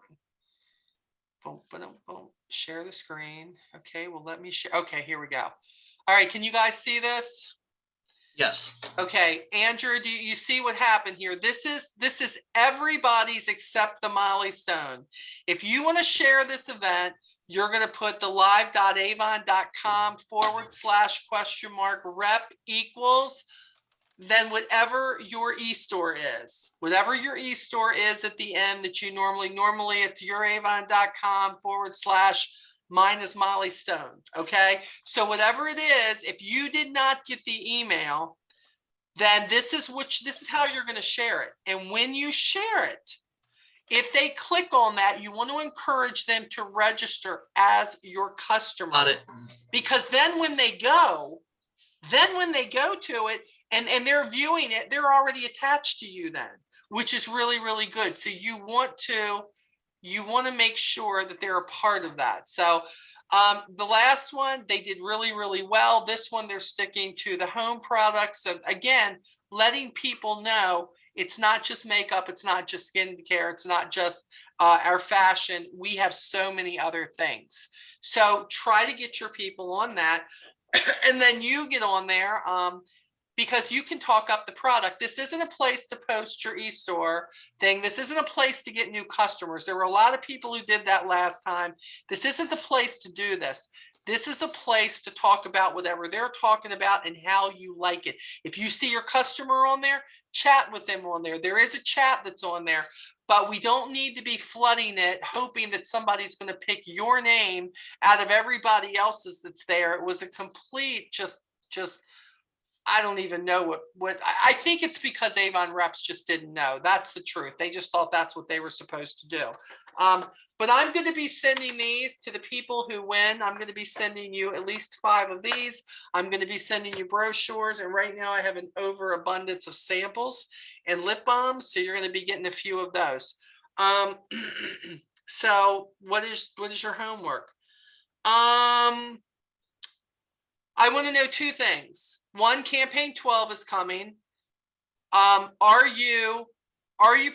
Boom, boom, boom. Share the screen. Okay, well, let me share. Okay, here we go. All right, can you guys see this? Yes. Okay, Andrew, do you see what happened here? This is everybody's except the Molly Stone. If you want to share this event, you're going to put the live.avon.com/rep equals then whatever your e-store is, whatever your e-store is at the end that you normally it's youravon.com/ mine is Molly Stone. Okay. So whatever it is, if you did not get the email, then this is how you're going to share it. And when you share it, if they click on that, you want to encourage them to register as your customer. Got it. Because then when they go to it, and they're viewing it, they're already attached to you then, which is really, really good. So you want to make sure that they're a part of that. So the last one, they did really, really well. This one, they're sticking to the home products. So again, letting people know it's not just makeup, it's not just skincare, it's not just our fashion. We have so many other things. So try to get your people on that. And then you get on there because you can talk up the product. This isn't a place to post your e-store thing. This isn't a place to get new customers. There were a lot of people who did that last time. This isn't the place to do this. This is a place to talk about whatever they're talking about and how you like it. If you see your customer on there, chat with them on there. There is a chat that's on there, but we don't need to be flooding it, hoping that somebody's going to pick your name out of everybody else's that's there. It was a complete just I don't even know what I think it's because Avon reps just didn't know. That's the truth. They just thought that's what they were supposed to do. But I'm going to be sending these to the people who win. I'm going to be sending you at least 5 of these. I'm going to be sending you brochures. And right now I have an overabundance of samples and lip balms. So you're going to be getting a few of those. So what is your homework? I want to know 2 things. One, campaign 12 is coming. Are you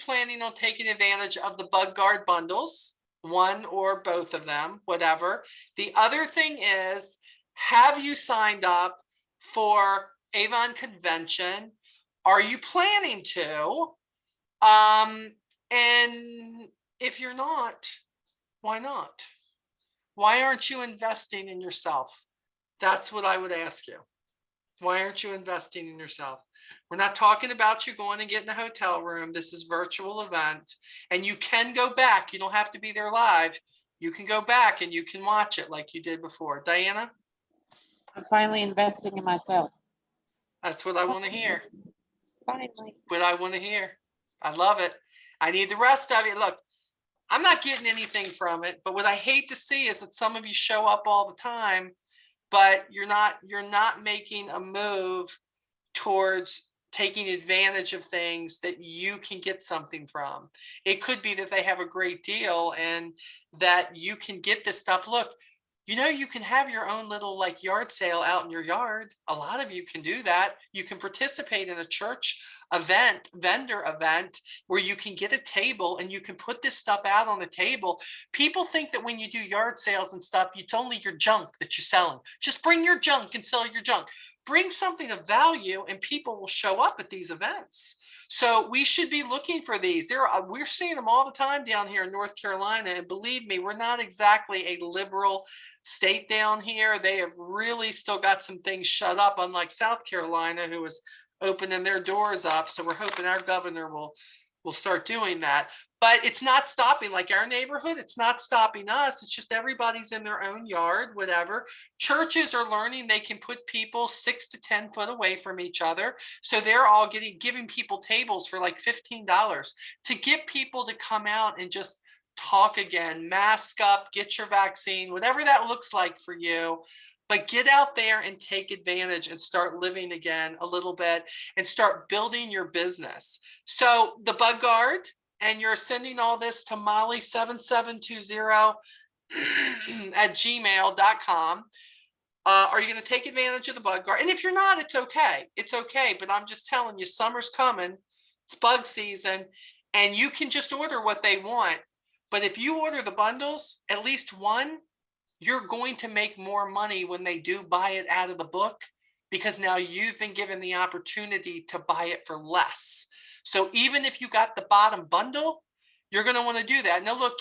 planning on taking advantage of the Bug Guard bundles? One or both of them, whatever. The other thing is, have you signed up for Avon Convention? Are you planning to? And if you're not, why not? Why aren't you investing in yourself? That's what I would ask you. Why aren't you investing in yourself? We're not talking about you going and getting a hotel room. This is virtual event, and you can go back. You don't have to be there live. You can go back and you can watch it like you did before. Diana, I'm finally investing in myself. that's what I want to hear. Finally. What I want to hear. I love it. I need the rest of you. Look, I'm not getting anything from it, but what I hate to see is that some of you show up all the time, but you're not making a move towards taking advantage of things that you can get something from. It could be that they have a great deal and that you can get this stuff. Look, you can have your own little like yard sale out in your yard. A lot of you can do that. You can participate in a church vendor event where you can get a table and you can put this stuff out on the table. People think that when you do yard sales and stuff, it's only your junk that you're selling. Just bring your junk and sell your junk. Bring something of value and people will show up at these events. So we should be looking for these. We're seeing them all the time down here in North Carolina. And believe me, we're not exactly a liberal state down here. They have really still got some things shut up, unlike South Carolina, who is opening their doors up. So we're hoping our governor will start doing that. But it's not stopping, like our neighborhood, it's not stopping us. It's just everybody's in their own yard, whatever. Churches are learning they can put people 6 to 10 foot away from each other. So they're all giving people tables for like $15 to get people to come out and just talk again, mask up, get your vaccine, whatever that looks like for you. But get out there and take advantage and start living again a little bit and start building your business. So the Bug Guard, and you're sending all this to Molly7720 at gmail.com. Are you going to take advantage of the Bug Guard? And if you're not, it's okay. It's okay. But I'm just telling you, summer's coming. It's bug season. And you can just order what they want. But if you order the bundles, at least one, you're going to make more money when they do buy it out of the book, because now you've been given the opportunity to buy it for less. So even if you got the bottom bundle, you're going to want to do that. Now, look,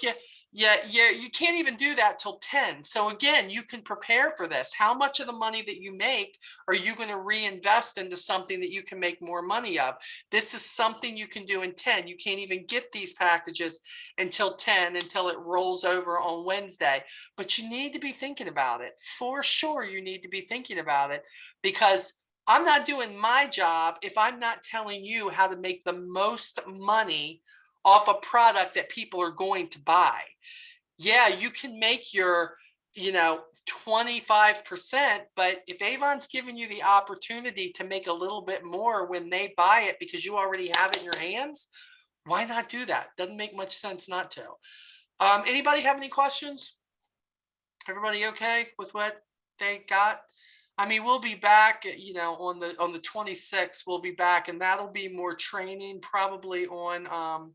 you can't even do that till 10. So again, you can prepare for this. How much of the money that you make are you going to reinvest into something that you can make more money of? This is something you can do in 10. You can't even get these packages until 10, until it rolls over on Wednesday. But you need to be thinking about it. For sure, you need to be thinking about it, because I'm not doing my job if I'm not telling you how to make the most money off a product that people are going to buy. Yeah, you can make your, 25%, but if Avon's giving you the opportunity to make a little bit more when they buy it because you already have it in your hands, why not do that? Doesn't make much sense not to. Anybody have any questions? Everybody okay with what they got? I mean, we'll be back, on the 26th, we'll be back, and that'll be more training probably on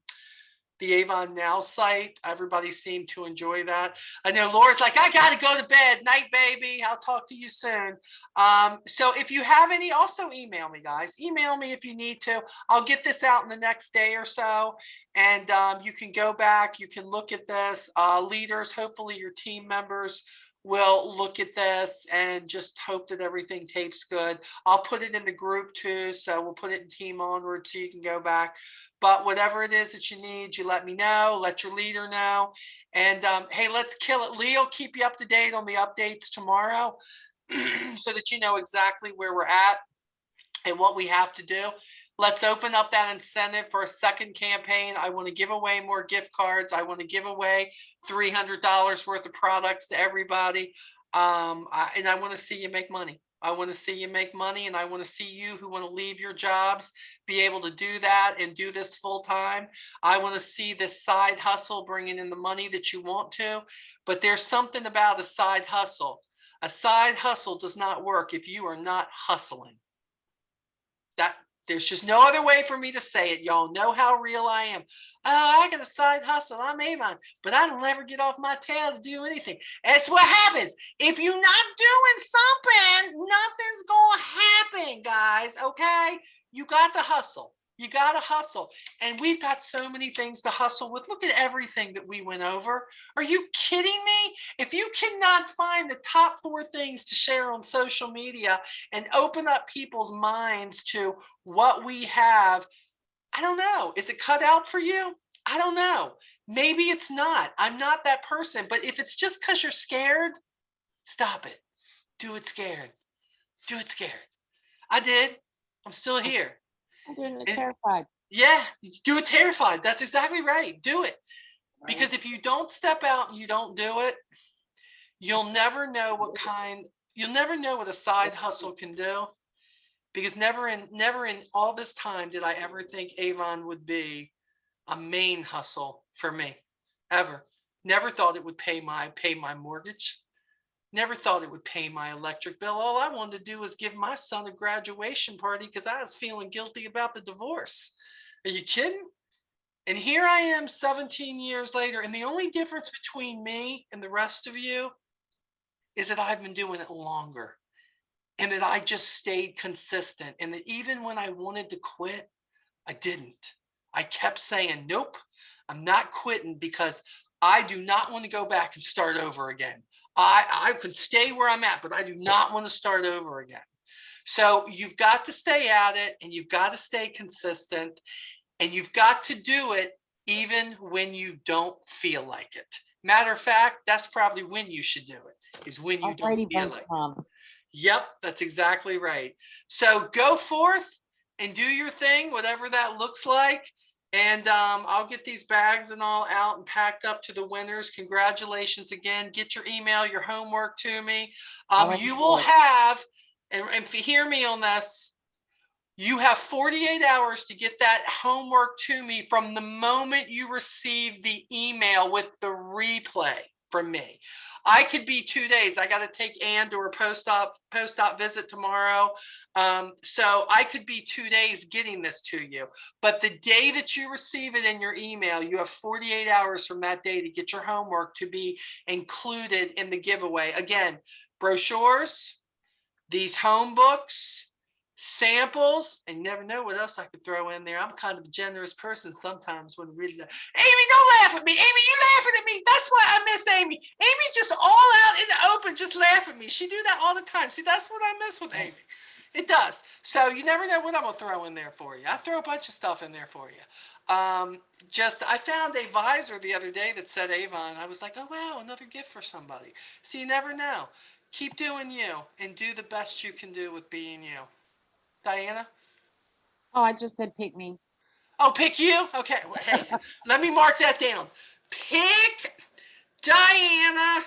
the Avon Now site. Everybody seemed to enjoy that. I know Laura's like, I got to go to bed. Night, baby. I'll talk to you soon. So if you have any, also email me, guys. Email me if you need to. I'll get this out in the next day or so. And you can go back. You can look at this. Leaders, hopefully your team members will look at this and just hope that everything tapes good. I'll put it in the group too. So we'll put it in Team Onward so you can go back. But whatever it is that you need, you let me know, let your leader know. And hey, let's kill it. Lee will keep you up to date on the updates tomorrow so that you know exactly where we're at and what we have to do. Let's open up that incentive for a second campaign. I want to give away more gift cards. I want to give away $300 worth of products to everybody. And I want to see you make money. I want to see you make money, and I want to see you who want to leave your jobs be able to do that and do this full time. I want to see this side hustle bringing in the money that you want to, but there's something about a side hustle. A side hustle does not work if you are not hustling. There's just no other way for me to say it. Y'all know how real I am. Oh, I got a side hustle. I'm Avon, but I don't ever get off my tail to do anything. That's what happens. If you're not doing something, nothing's going to happen, guys. Okay? You got to hustle. You got to hustle. And we've got so many things to hustle with. Look at everything that we went over. Are you kidding me? If you cannot find the top 4 things to share on social media and open up people's minds to what we have, I don't know. Is it cut out for you? I don't know. Maybe it's not. I'm not that person. But if it's just because you're scared, stop it. Do it scared. Do it scared. I did. I'm still here. I'm doing it And- terrified. Yeah, do it terrified. That's exactly right. Do it. Because if you don't step out and you don't do it, you'll never know what a side hustle can do. Because never in all this time did I ever think Avon would be a main hustle for me. Ever. Never thought it would pay my mortgage. Never thought it would pay my electric bill. All I wanted to do was give my son a graduation party because I was feeling guilty about the divorce. Are you kidding? And here I am 17 years later. And the only difference between me and the rest of you is that I've been doing it longer and that I just stayed consistent. And that even when I wanted to quit, I didn't. I kept saying, nope, I'm not quitting because I do not want to go back and start over again. I could stay where I'm at, but I do not want to start over again. So you've got to stay at it and you've got to stay consistent and you've got to do it even when you don't feel like it. Matter of fact, that's probably when you should do it, is when you don't Brady feel Bunch like it. mom. Yep, that's exactly right. So go forth and do your thing, whatever that looks like. And I'll get these bags and all out and packed up to the winners. Congratulations again. Get your email, your homework to me. Already You will did. have, and hear me on this, you have 48 hours to get that homework to me from the moment you receive the email with the replay from me. I could be 2 days. I got to take Ann to her post-op visit tomorrow. So I could be 2 days getting this to you. But the day that you receive it in your email, you have 48 hours from that day to get your homework to be included in the giveaway. Again, brochures, these home books, samples, and you never know what else I could throw in there. I'm kind of a generous person sometimes when reading that. Amy, don't laugh at me. Amy, you laughing at me. That's why I miss Amy. Amy just all out in the open, just laugh at me. She do that all the time. See, that's what I miss with Amy. It does. So you never know what I'm gonna throw in there for you. I throw a bunch of stuff in there for you. I found a visor the other day that said Avon. I was like, oh wow, another gift for somebody. So you never know. Keep doing you and do the best you can do with being you. Diana? Oh, I just said pick me. Oh, pick you? Okay. Well, hey, let me mark that down. Pick Diana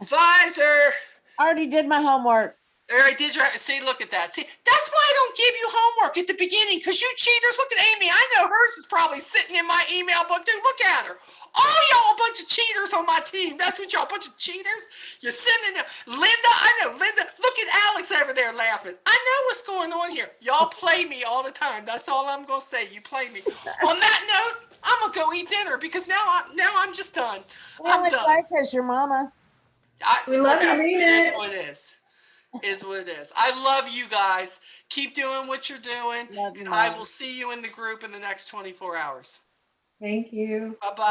Visor. I already did my homework. All right, did you see? Look at that. See, that's why I don't give you homework at the beginning, because you cheaters. Look at Amy. I know hers is probably sitting in my email book too. Look at her. All y'all a bunch of cheaters on my team. That's what y'all, a bunch of cheaters. You're sending them. Linda, I know. Linda, look at Alex over there laughing. I know what's going on here. Y'all play me all the time. That's all I'm gonna say. You play me. On that note, I'm gonna go eat dinner because now I'm just done. I'm done. Like us, your mama. We love you, Whatever. mean It is it. what it is what it is. I love you guys. Keep doing what you're doing. Love you, And I Mom. will see you in the group in the next 24 hours. Thank you. Bye-bye.